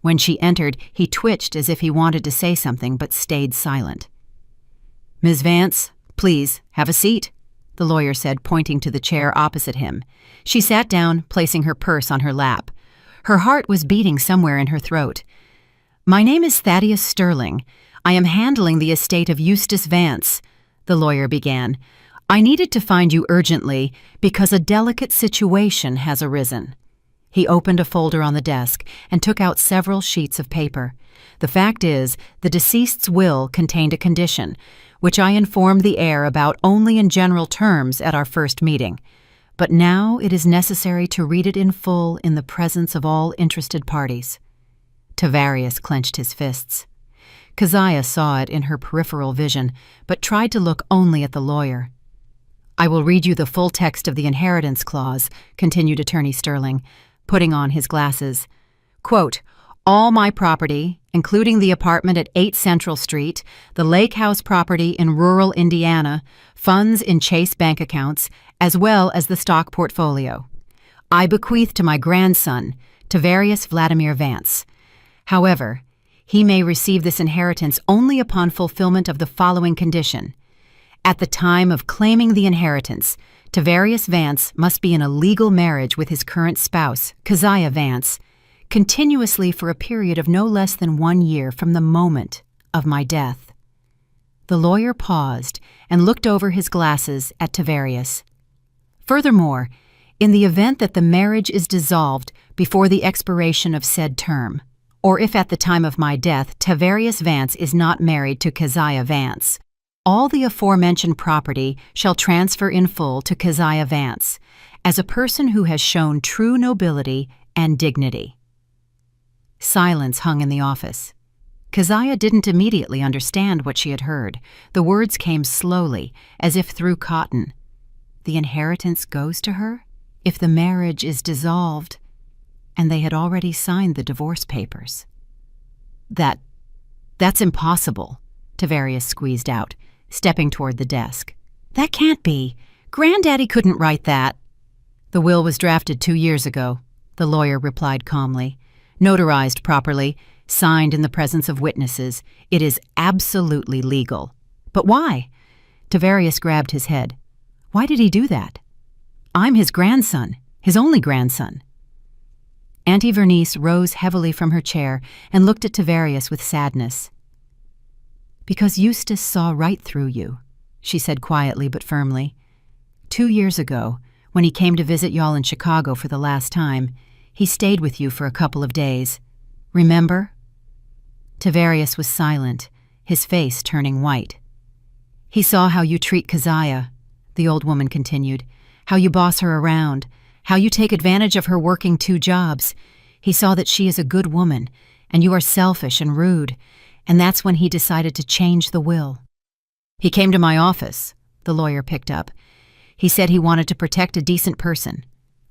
Speaker 1: When she entered, he twitched as if he wanted to say something but stayed silent. "Ms. Vance, please, have a seat," the lawyer said, pointing to the chair opposite him. She sat down, placing her purse on her lap. Her heart was beating somewhere in her throat. "My name is Thaddeus Sterling. I am handling the estate of Eustace Vance," the lawyer began. "I needed to find you urgently because a delicate situation has arisen." He opened a folder on the desk and took out several sheets of paper. "The fact is, the deceased's will contained a condition, which I informed the heir about only in general terms at our first meeting. But now it is necessary to read it in full in the presence of all interested parties." Tavarius clenched his fists. Keziah saw it in her peripheral vision, but tried to look only at the lawyer. "I will read you the full text of the inheritance clause," continued Attorney Sterling, putting on his glasses. Quote, "All my property, including the apartment at 8 Central Street, the lake house property in rural Indiana, funds in Chase bank accounts, as well as the stock portfolio, I bequeath to my grandson, Tavarius Vladimir Vance. However, he may receive this inheritance only upon fulfillment of the following condition. At the time of claiming the inheritance, Tavarius Vance must be in a legal marriage with his current spouse, Keziah Vance, continuously for a period of no less than 1 year from the moment of my death." The lawyer paused and looked over his glasses at Tavarius. "Furthermore, in the event that the marriage is dissolved before the expiration of said term, or if at the time of my death Tavarius Vance is not married to Keziah Vance, all the aforementioned property shall transfer in full to Keziah Vance, as a person who has shown true nobility and dignity." Silence hung in the office. Keziah didn't immediately understand what she had heard. The words came slowly, as if through cotton. The inheritance goes to her? If the marriage is dissolved? and they had already signed the divorce papers. That's impossible, Tavarius squeezed out, stepping toward the desk. That can't be. Granddaddy couldn't write that. The will was drafted 2 years ago, the lawyer replied calmly. Notarized properly, signed in the presence of witnesses. It is absolutely legal. But why? Tavarius grabbed his head. Why did he do that? I'm his grandson, his only grandson. Auntie Vernice rose heavily from her chair and looked at Tavarius with sadness. Because Eustace saw right through you, she said quietly but firmly. 2 years ago, when he came to visit y'all in Chicago for the last time, he stayed with you for a couple of days. Remember? Tavarius was silent, his face turning white. He saw how you treat Keziah, the old woman continued, how you boss her around, how you take advantage of her working 2 jobs. He saw that she is a good woman, and you are selfish and rude, and that's when he decided to change the will. He came to my office, the lawyer picked up. He said he wanted to protect a decent person,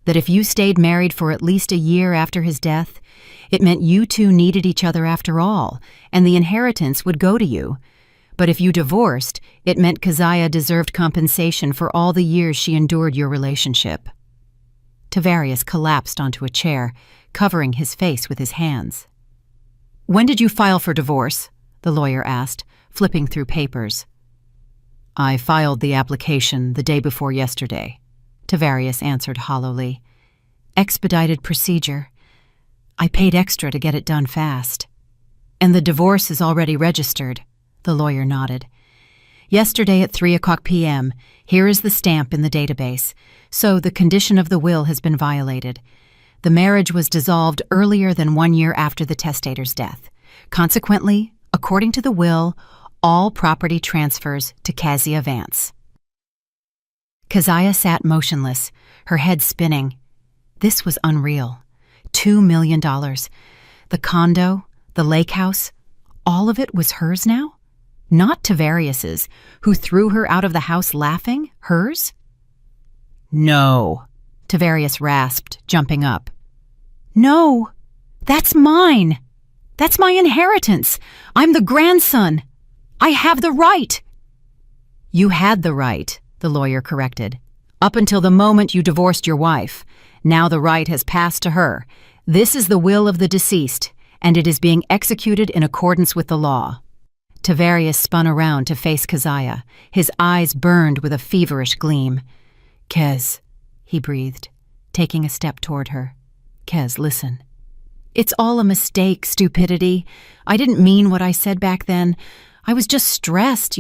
Speaker 1: that if you stayed married for at least a year after his death, it meant you two needed each other after all, and the inheritance would go to you. But if you divorced, it meant Keziah deserved compensation for all the years she endured your relationship. Tavarius collapsed onto a chair, covering his face with his hands. When did you file for divorce? The lawyer asked, flipping through papers. I filed the application the day before yesterday, Tavarius answered hollowly. Expedited procedure. I paid extra to get it done fast. And the divorce is already registered, the lawyer nodded. Yesterday at 3:00 p.m., here is the stamp in the database, so the condition of the will has been violated. The marriage was dissolved earlier than 1 year after the testator's death. Consequently, according to the will, all property transfers to Keziah Vance. Keziah sat motionless, her head spinning. This was unreal. $2 million. The condo, the lake house, all of it was hers now? Not Tavarius's, who threw her out of the house laughing, hers? No, Tavarius rasped, jumping up. No, that's mine. That's my inheritance. I'm the grandson. I have the right. You had the right, the lawyer corrected, up until the moment you divorced your wife. Now the right has passed to her. This is the will of the deceased, and it is being executed in accordance with the law. Tavarius spun around to face Keziah. His eyes burned with a feverish gleam. Kez, he breathed, taking a step toward her. Kez, listen. It's all a mistake, stupidity. I didn't mean what I said back then. I was just stressed,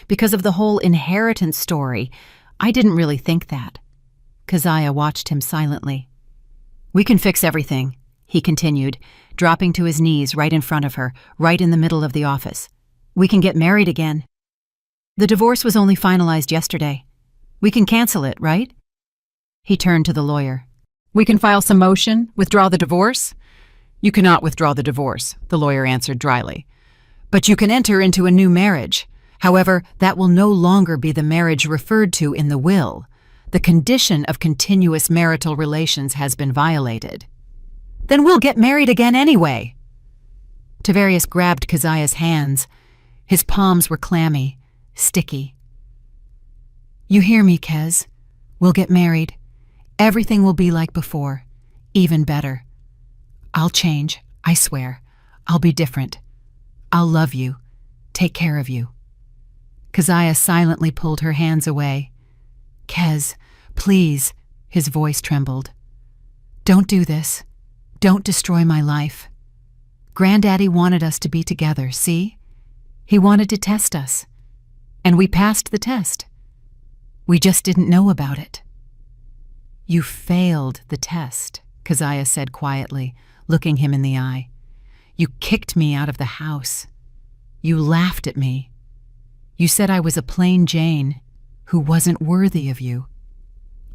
Speaker 1: because of the whole inheritance story. I didn't really think that. Keziah watched him silently. We can fix everything, he continued, dropping to his knees right in front of her, right in the middle of the office. We can get married again. The divorce was only finalized yesterday. We can cancel it, right? He turned to the lawyer. We can file some motion, withdraw the divorce? You cannot withdraw the divorce, the lawyer answered dryly. But you can enter into a new marriage. However, that will no longer be the marriage referred to in the will. The condition of continuous marital relations has been violated. Then we'll get married again anyway. Tavarius grabbed Keziah's hands. His palms were clammy, sticky. You hear me, Kez? We'll get married. Everything will be like before, even better. I'll change, I swear. I'll be different. I'll love you, take care of you. Keziah silently pulled her hands away. Kez, please, his voice trembled. Don't do this. Don't destroy my life. Granddaddy wanted us to be together, see? He wanted to test us. And we passed the test. We just didn't know about it. You failed the test, Keziah said quietly, looking him in the eye. You kicked me out of the house. You laughed at me. You said I was a plain Jane who wasn't worthy of you.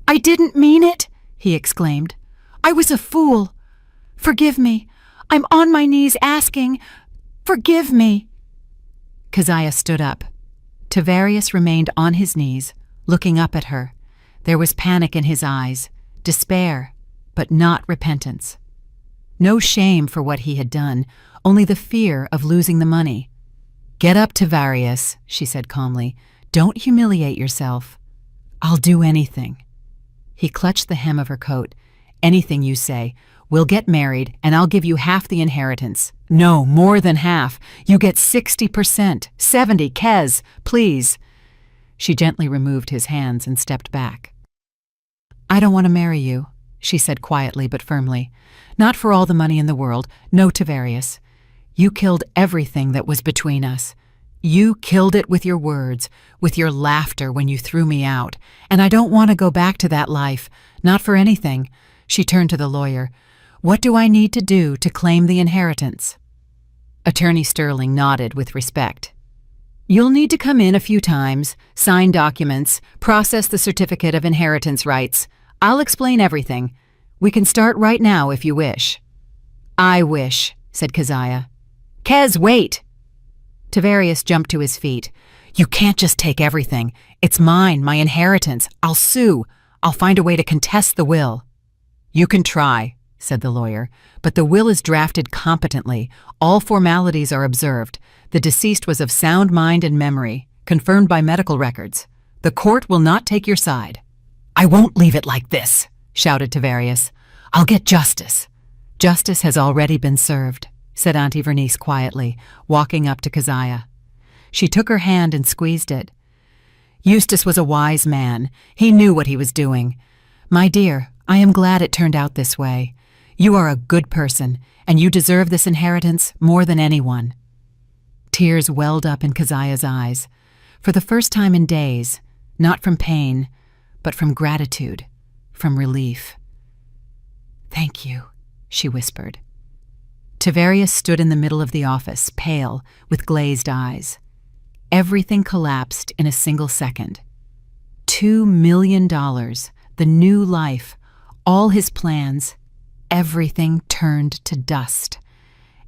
Speaker 1: I didn't mean it, he exclaimed. I was a fool. Forgive me. I'm on my knees asking. Forgive me. Keziah stood up. Tavarius remained on his knees, looking up at her. There was panic in his eyes, despair, but not repentance. No shame for what he had done, only the fear of losing the money. "Get up, Tavarius," she said calmly. "Don't humiliate yourself." "I'll do anything." He clutched the hem of her coat. "Anything you say. We'll get married, and I'll give you half the inheritance. No, more than half. You get 60%. 70, Kez, please." She gently removed his hands and stepped back. "I don't want to marry you," she said quietly but firmly. "Not for all the money in the world. No, Tavarius. You killed everything that was between us. You killed it with your words, with your laughter when you threw me out, and I don't want to go back to that life, not for anything." She turned to the lawyer. "What do I need to do to claim the inheritance?" Attorney Sterling nodded with respect. "You'll need to come in a few times, sign documents, process the certificate of inheritance rights. I'll explain everything. We can start right now if you wish." "I wish," said Keziah. "Kez, wait!" Tavarius jumped to his feet. "You can't just take everything. It's mine, my inheritance. I'll sue. I'll find a way to contest the will." "You can try," said the lawyer, "but the will is drafted competently. All formalities are observed. The deceased was of sound mind and memory, confirmed by medical records. The court will not take your side." "I won't leave it like this," shouted Tavarius. "I'll get justice." "Justice has already been served," said Auntie Vernice quietly, walking up to Keziah. She took her hand and squeezed it. "Eustace was a wise man. He knew what he was doing. My dear, I am glad it turned out this way. You are a good person, and you deserve this inheritance more than anyone." Tears welled up in Keziah's eyes. For the first time in days, not from pain, but from gratitude, from relief. "Thank you," she whispered. Tavarius stood in the middle of the office, pale, with glazed eyes. Everything collapsed in a single second. $2 million, the new life, all his plans, everything turned to dust,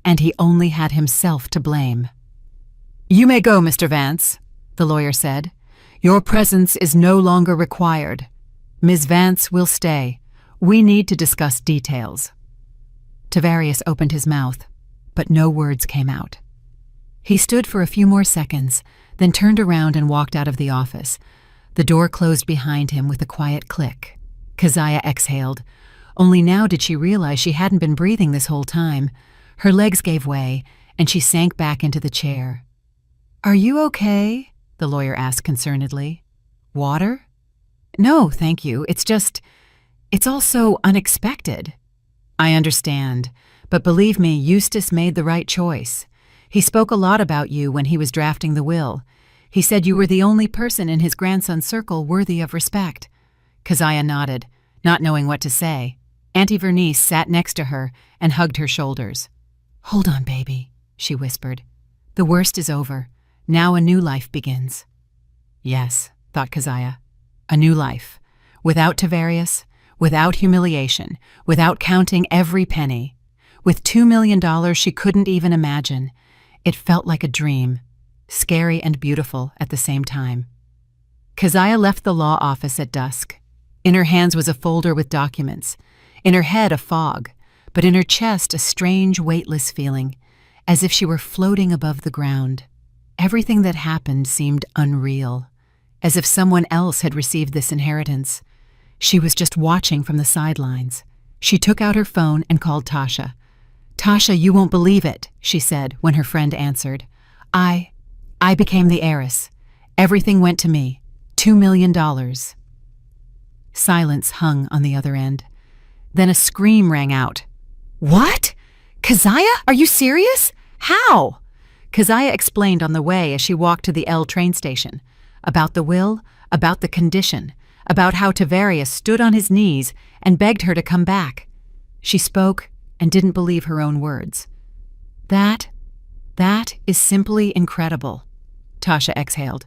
Speaker 1: and he only had himself to blame. "You may go, Mr. Vance," the lawyer said. "Your presence is no longer required. Ms. Vance will stay. We need to discuss details." Tavarius opened his mouth, but no words came out. He stood for a few more seconds, then turned around and walked out of the office. The door closed behind him with a quiet click. Keziah exhaled. Only now did she realize she hadn't been breathing this whole time. Her legs gave way, and she sank back into the chair. "Are you okay?" the lawyer asked concernedly. "Water?" "No, thank you. It's all so unexpected." "I understand, but believe me, Eustace made the right choice. He spoke a lot about you when he was drafting the will. He said you were the only person in his grandson's circle worthy of respect." Keziah nodded, not knowing what to say. Auntie Vernice sat next to her and hugged her shoulders. "Hold on, baby," she whispered. "The worst is over. Now a new life begins." Yes, thought Keziah, a new life. Without Tavarius, without humiliation, without counting every penny. With $2 million she couldn't even imagine. It felt like a dream, scary and beautiful at the same time. Keziah left the law office at dusk. In her hands was a folder with documents. In her head a fog, but in her chest a strange, weightless feeling, as if she were floating above the ground. Everything that happened seemed unreal, as if someone else had received this inheritance. She was just watching from the sidelines. She took out her phone and called Tasha. "Tasha, you won't believe it," she said when her friend answered. I became the heiress. Everything went to me. $2 million. Silence hung on the other end. Then a scream rang out. "What? Keziah, are you serious? How?" Keziah explained on the way as she walked to the L train station. About the will, about the condition, about how Tavarius stood on his knees and begged her to come back. She spoke and didn't believe her own words. That is simply incredible," Tasha exhaled.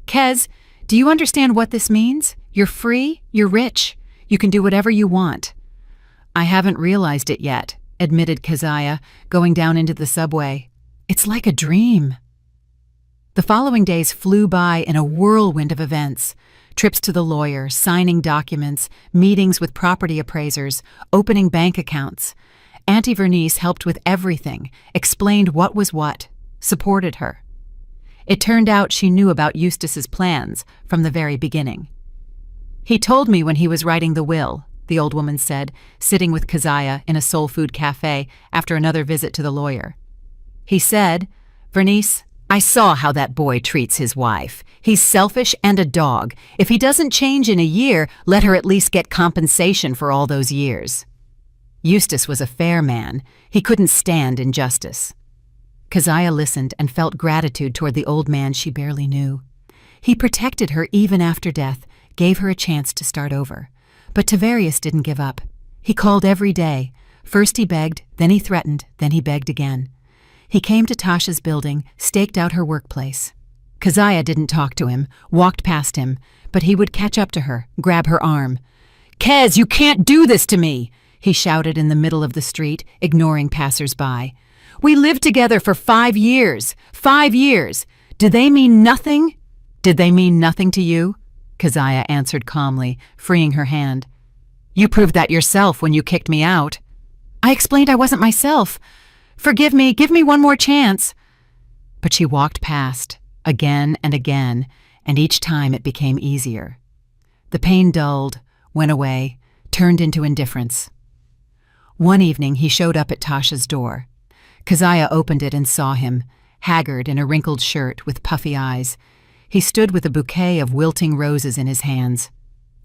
Speaker 1: "Kez, do you understand what this means? You're free, you're rich, you can do whatever you want." "I haven't realized it yet," admitted Keziah, going down into the subway. "It's like a dream." The following days flew by in a whirlwind of events. Trips to the lawyer, signing documents, meetings with property appraisers, opening bank accounts. Auntie Vernice helped with everything, explained what was what, supported her. It turned out she knew about Eustace's plans from the very beginning. "He told me when he was writing the will," the old woman said, sitting with Keziah in a soul food cafe after another visit to the lawyer. "He said, 'Vernice, I saw how that boy treats his wife. He's selfish and a dog. If he doesn't change in a year, let her at least get compensation for all those years.' Eustace was a fair man. He couldn't stand injustice." Keziah listened and felt gratitude toward the old man she barely knew. He protected her even after death, gave her a chance to start over. But Tavarius didn't give up. He called every day. First he begged, then he threatened, then he begged again. He came to Tasha's building, staked out her workplace. Keziah didn't talk to him, walked past him, but he would catch up to her, grab her arm. "Kez, you can't do this to me!" he shouted in the middle of the street, ignoring passers-by. "We lived together for 5 years. 5 years. Do they mean nothing?" "Did they mean nothing to you?" Keziah answered calmly, freeing her hand. "You proved that yourself when you kicked me out." "I explained I wasn't myself. Forgive me, give me one more chance." But she walked past, again and again, and each time it became easier. The pain dulled, went away, turned into indifference. One evening he showed up at Tasha's door. Keziah opened it and saw him, haggard in a wrinkled shirt with puffy eyes. He stood with a bouquet of wilting roses in his hands.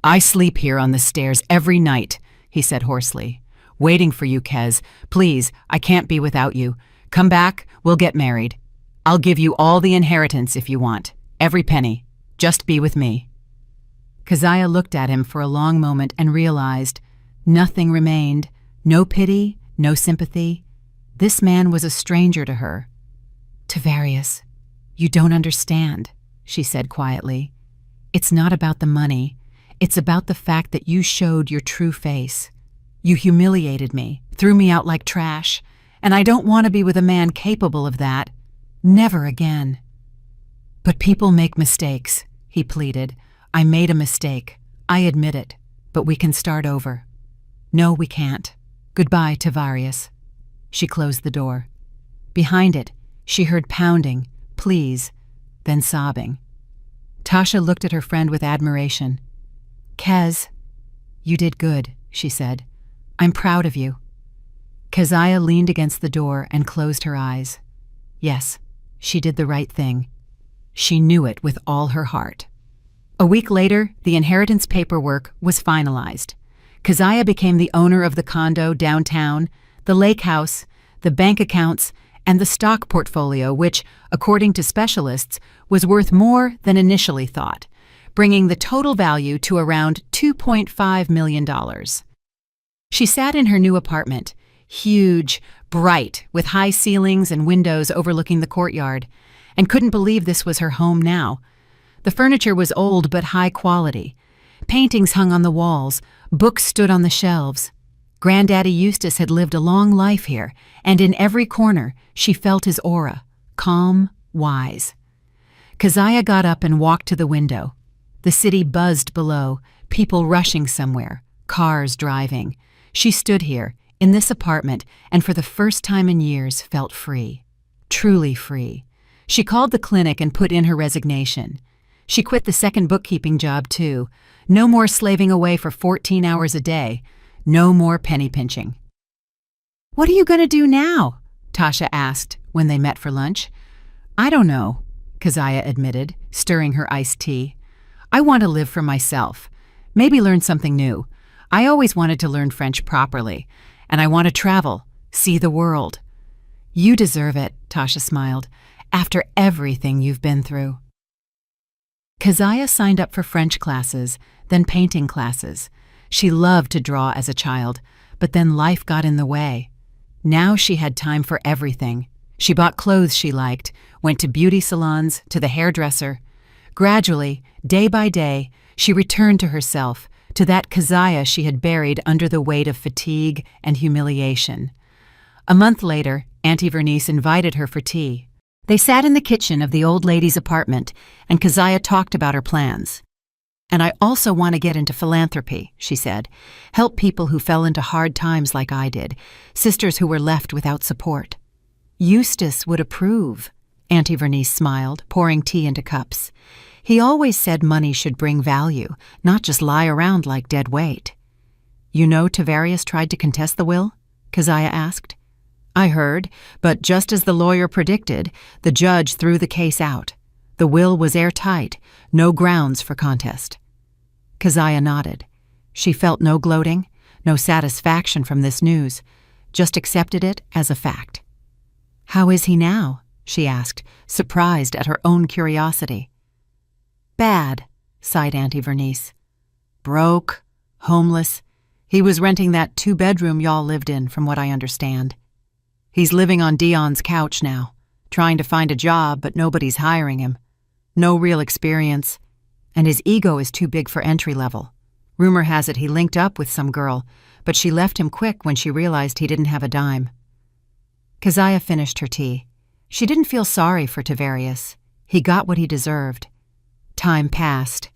Speaker 1: "I sleep here on the stairs every night," he said hoarsely. "Waiting for you, Kez. Please, I can't be without you. Come back, we'll get married. I'll give you all the inheritance if you want. Every penny. Just be with me." Keziah looked at him for a long moment and realized nothing remained. No pity, no sympathy. This man was a stranger to her. "Tavarius, you don't understand," she said quietly. "It's not about the money. It's about the fact that you showed your true face. You humiliated me, threw me out like trash, and I don't want to be with a man capable of that. Never again." "But people make mistakes," he pleaded. "I made a mistake. I admit it. But we can start over." "No, we can't. Goodbye, Tavarius." She closed the door. Behind it, she heard pounding, pleas, then sobbing. Tasha looked at her friend with admiration. "Kez, you did good," she said. "I'm proud of you." Keziah leaned against the door and closed her eyes. Yes, she did the right thing. She knew it with all her heart. A week later, the inheritance paperwork was finalized. Keziah became the owner of the condo downtown, the lake house, the bank accounts, and the stock portfolio, which, according to specialists, was worth more than initially thought, bringing the total value to around $2.5 million. She sat in her new apartment, huge, bright, with high ceilings and windows overlooking the courtyard, and couldn't believe this was her home now. The furniture was old but high quality. Paintings hung on the walls, books stood on the shelves. Granddaddy Eustace had lived a long life here, and in every corner she felt his aura, calm, wise. Keziah got up and walked to the window. The city buzzed below, people rushing somewhere, cars driving. She stood here, in this apartment, and for the first time in years felt free. Truly free. She called the clinic and put in her resignation. She quit the second bookkeeping job, too. No more slaving away for 14 hours a day. No more penny pinching. "What are you going to do now?" Tasha asked when they met for lunch. "I don't know," Keziah admitted, stirring her iced tea. "I want to live for myself. Maybe learn something new. I always wanted to learn French properly, and I want to travel, see the world." "You deserve it," Tasha smiled, "after everything you've been through." Keziah signed up for French classes, then painting classes. She loved to draw as a child, but then life got in the way. Now she had time for everything. She bought clothes she liked, went to beauty salons, to the hairdresser. Gradually, day by day, she returned to herself, to that Keziah she had buried under the weight of fatigue and humiliation. A month later, Auntie Vernice invited her for tea. They sat in the kitchen of the old lady's apartment, and Keziah talked about her plans. "And I also want to get into philanthropy," she said. "Help people who fell into hard times like I did, sisters who were left without support." "Eustace would approve," Auntie Vernice smiled, pouring tea into cups. "He always said money should bring value, not just lie around like dead weight." "You know Tavarius tried to contest the will?" Keziah asked. "I heard, but just as the lawyer predicted, the judge threw the case out. The will was airtight, no grounds for contest." Keziah nodded. She felt no gloating, no satisfaction from this news, just accepted it as a fact. "How is he now?" she asked, surprised at her own curiosity. "Bad," sighed Auntie Vernice. "Broke, homeless. He was renting that 2-bedroom y'all lived in, from what I understand. He's living on Dion's couch now, trying to find a job, but nobody's hiring him. No real experience, and his ego is too big for entry level. Rumor has it he linked up with some girl, but she left him quick when she realized he didn't have a dime." Keziah finished her tea. She didn't feel sorry for Tavarius. He got what he deserved. Time passed.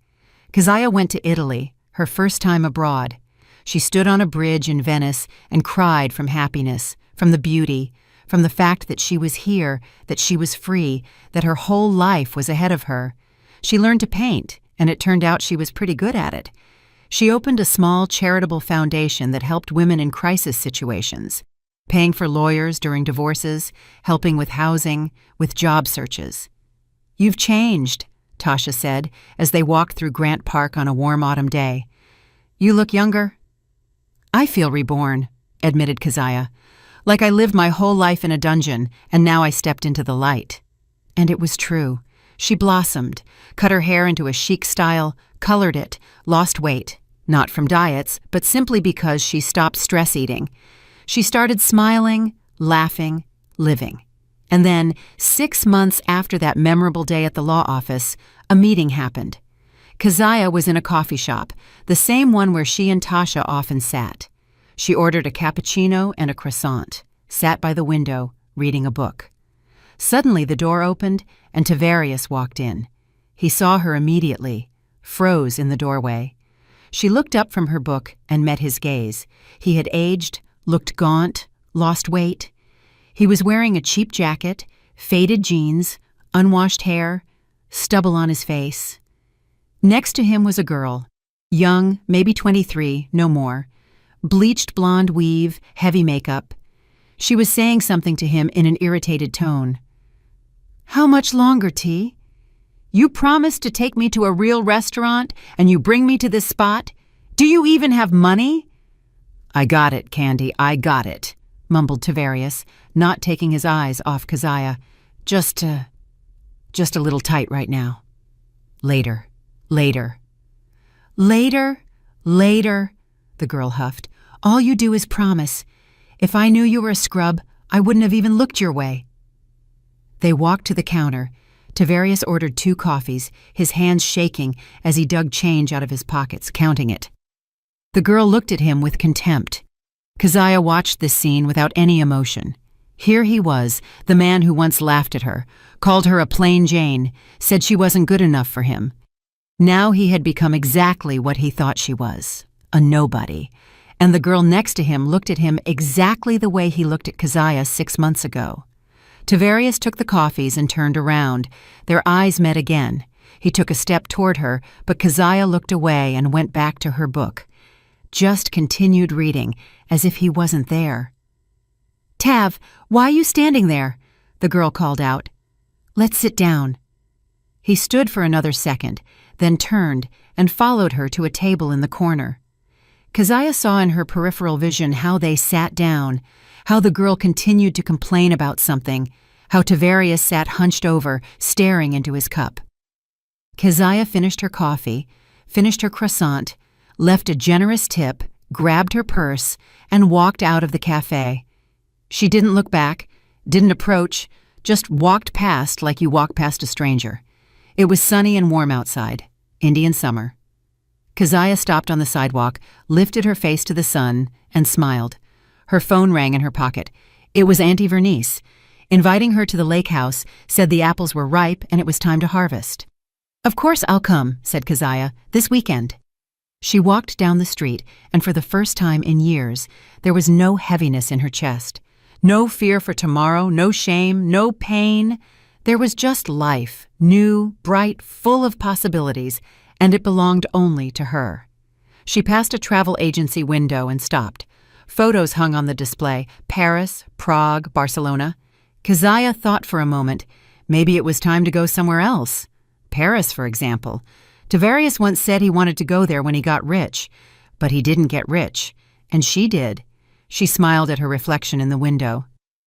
Speaker 1: Keziah went to Italy, her first time abroad. She stood on a bridge in Venice and cried from happiness, from the beauty, from the fact that she was here, that she was free, that her whole life was ahead of her. She learned to paint, and it turned out she was pretty good at it. She opened a small charitable foundation that helped women in crisis situations, paying for lawyers during divorces, helping with housing, with job searches. "You've changed," Tasha said as they walked through Grant Park on a warm autumn day. "You look younger." "I feel reborn," admitted Keziah. "Like I lived my whole life in a dungeon, and now I stepped into the light." And it was true. She blossomed, cut her hair into a chic style, colored it, lost weight, not from diets, but simply because she stopped stress eating. She started smiling, laughing, living. And then, 6 months after that memorable day at the law office, a meeting happened. Keziah was in a coffee shop, the same one where she and Tasha often sat. She ordered a cappuccino and a croissant, sat by the window, reading a book. Suddenly the door opened, and Tavarius walked in. He saw her immediately, froze in the doorway. She looked up from her book and met his gaze. He had aged, looked gaunt, lost weight. He was wearing a cheap jacket, faded jeans, unwashed hair, stubble on his face. Next to him was a girl, young, maybe 23, no more, bleached blonde weave, heavy makeup. She was saying something to him in an irritated tone. "How much longer, T? You promised to take me to a real restaurant, and you bring me to this spot? Do you even have money?" "I got it, Candy, I got it," mumbled Tavarius, not taking his eyes off Keziah. Just a little tight right now. Later. Later." "Later, later," the girl huffed. "All you do is promise. If I knew you were a scrub, I wouldn't have even looked your way." They walked to the counter. Tavarius ordered 2 coffees, his hands shaking as he dug change out of his pockets, counting it. The girl looked at him with contempt. Keziah watched this scene without any emotion. Here he was, the man who once laughed at her, called her a plain Jane, said she wasn't good enough for him. Now he had become exactly what he thought she was, a nobody. And the girl next to him looked at him exactly the way he looked at Keziah 6 months ago. Tavarius took the coffees and turned around. Their eyes met again. He took a step toward her, but Keziah looked away and went back to her book. Just continued reading, as if he wasn't there. "Tav, why are you standing there?" the girl called out. "Let's sit down." He stood for another second, then turned and followed her to a table in the corner. Keziah saw in her peripheral vision how they sat down, how the girl continued to complain about something, how Tavarius sat hunched over, staring into his cup. Keziah finished her coffee, finished her croissant, left a generous tip, grabbed her purse, and walked out of the cafe. She didn't look back, didn't approach, just walked past like you walk past a stranger. It was sunny and warm outside, Indian summer. Keziah stopped on the sidewalk, lifted her face to the sun, and smiled. Her phone rang in her pocket. It was Auntie Vernice, inviting her to the lake house, said the apples were ripe and it was time to harvest. "Of course I'll come," said Keziah, "this weekend." She walked down the street, and for the first time in years, there was no heaviness in her chest. No fear for tomorrow, no shame, no pain. There was just life, new, bright, full of possibilities, and it belonged only to her. She passed a travel agency window and stopped. Photos hung on the display: Paris, Prague, Barcelona. Keziah thought for a moment. Maybe it was time to go somewhere else. Paris, for example. Tavarius once said he wanted to go there when he got rich, but he didn't get rich, and she did. She smiled at her reflection in the window.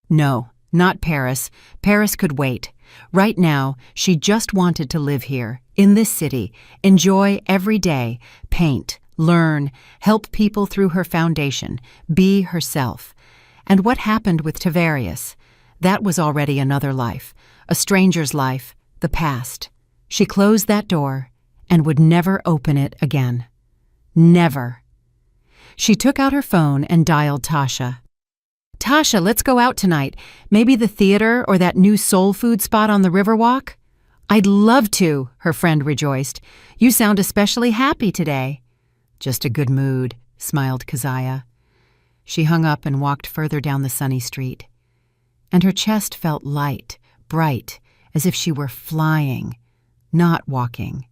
Speaker 1: No, not Paris. Paris could wait. Right now, she just wanted to live here, in this city, enjoy every day, paint, learn, help people through her foundation, be herself. And what happened with Tavarius? That was already another life, a stranger's life, the past. She closed that door and would never open it again. Never. She took out her phone and dialed Tasha. "Tasha, let's go out tonight. Maybe the theater or that new soul food spot on the Riverwalk?" "I'd love to," her friend rejoiced. "You sound especially happy today." "Just a good mood," smiled Keziah. She hung up and walked further down the sunny street. And her chest felt light, bright, as if she were flying, not walking.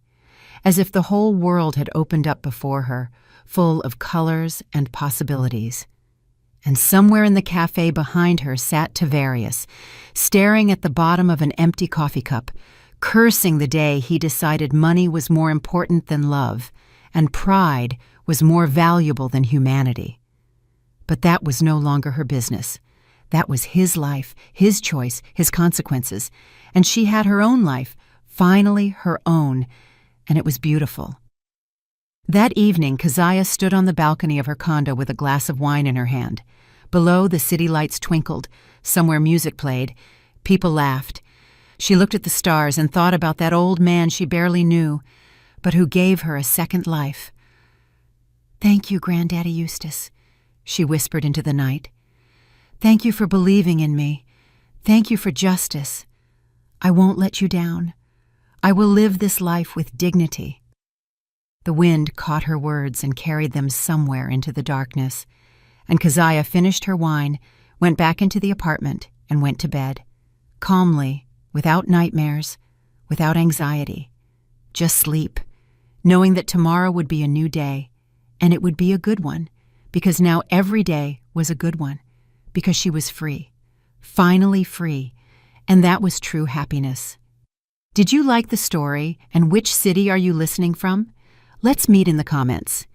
Speaker 1: As if the whole world had opened up before her, full of colors and possibilities. And somewhere in the cafe behind her sat Tavarius, staring at the bottom of an empty coffee cup, cursing the day he decided money was more important than love, and pride was more valuable than humanity. But that was no longer her business. That was his life, his choice, his consequences, and she had her own life, finally her own, and it was beautiful. That evening, Keziah stood on the balcony of her condo with a glass of wine in her hand. Below, the city lights twinkled. Somewhere music played. People laughed. She looked at the stars and thought about that old man she barely knew, but who gave her a second life. "Thank you, Granddaddy Eustace," she whispered into the night. "Thank you for believing in me. Thank you for justice. I won't let you down. I will live this life with dignity." The wind caught her words and carried them somewhere into the darkness, and Keziah finished her wine, went back into the apartment, and went to bed, calmly, without nightmares, without anxiety. Just sleep, knowing that tomorrow would be a new day, and it would be a good one, because now every day was a good one, because she was free, finally free, and that was true happiness. Did you like the story, and which city are you listening from? Let's meet in the comments.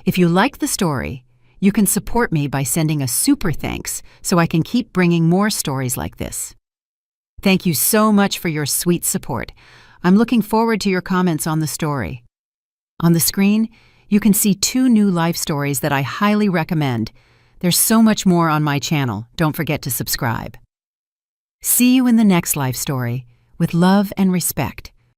Speaker 1: If you like the story, you can support me by sending a super thanks so I can keep bringing more stories like this. Thank you so much for your sweet support. I'm looking forward to your comments on the story. On the screen, you can see 2 new life stories that I highly recommend. There's so much more on my channel. Don't forget to subscribe. See you in the next life story. With love and respect.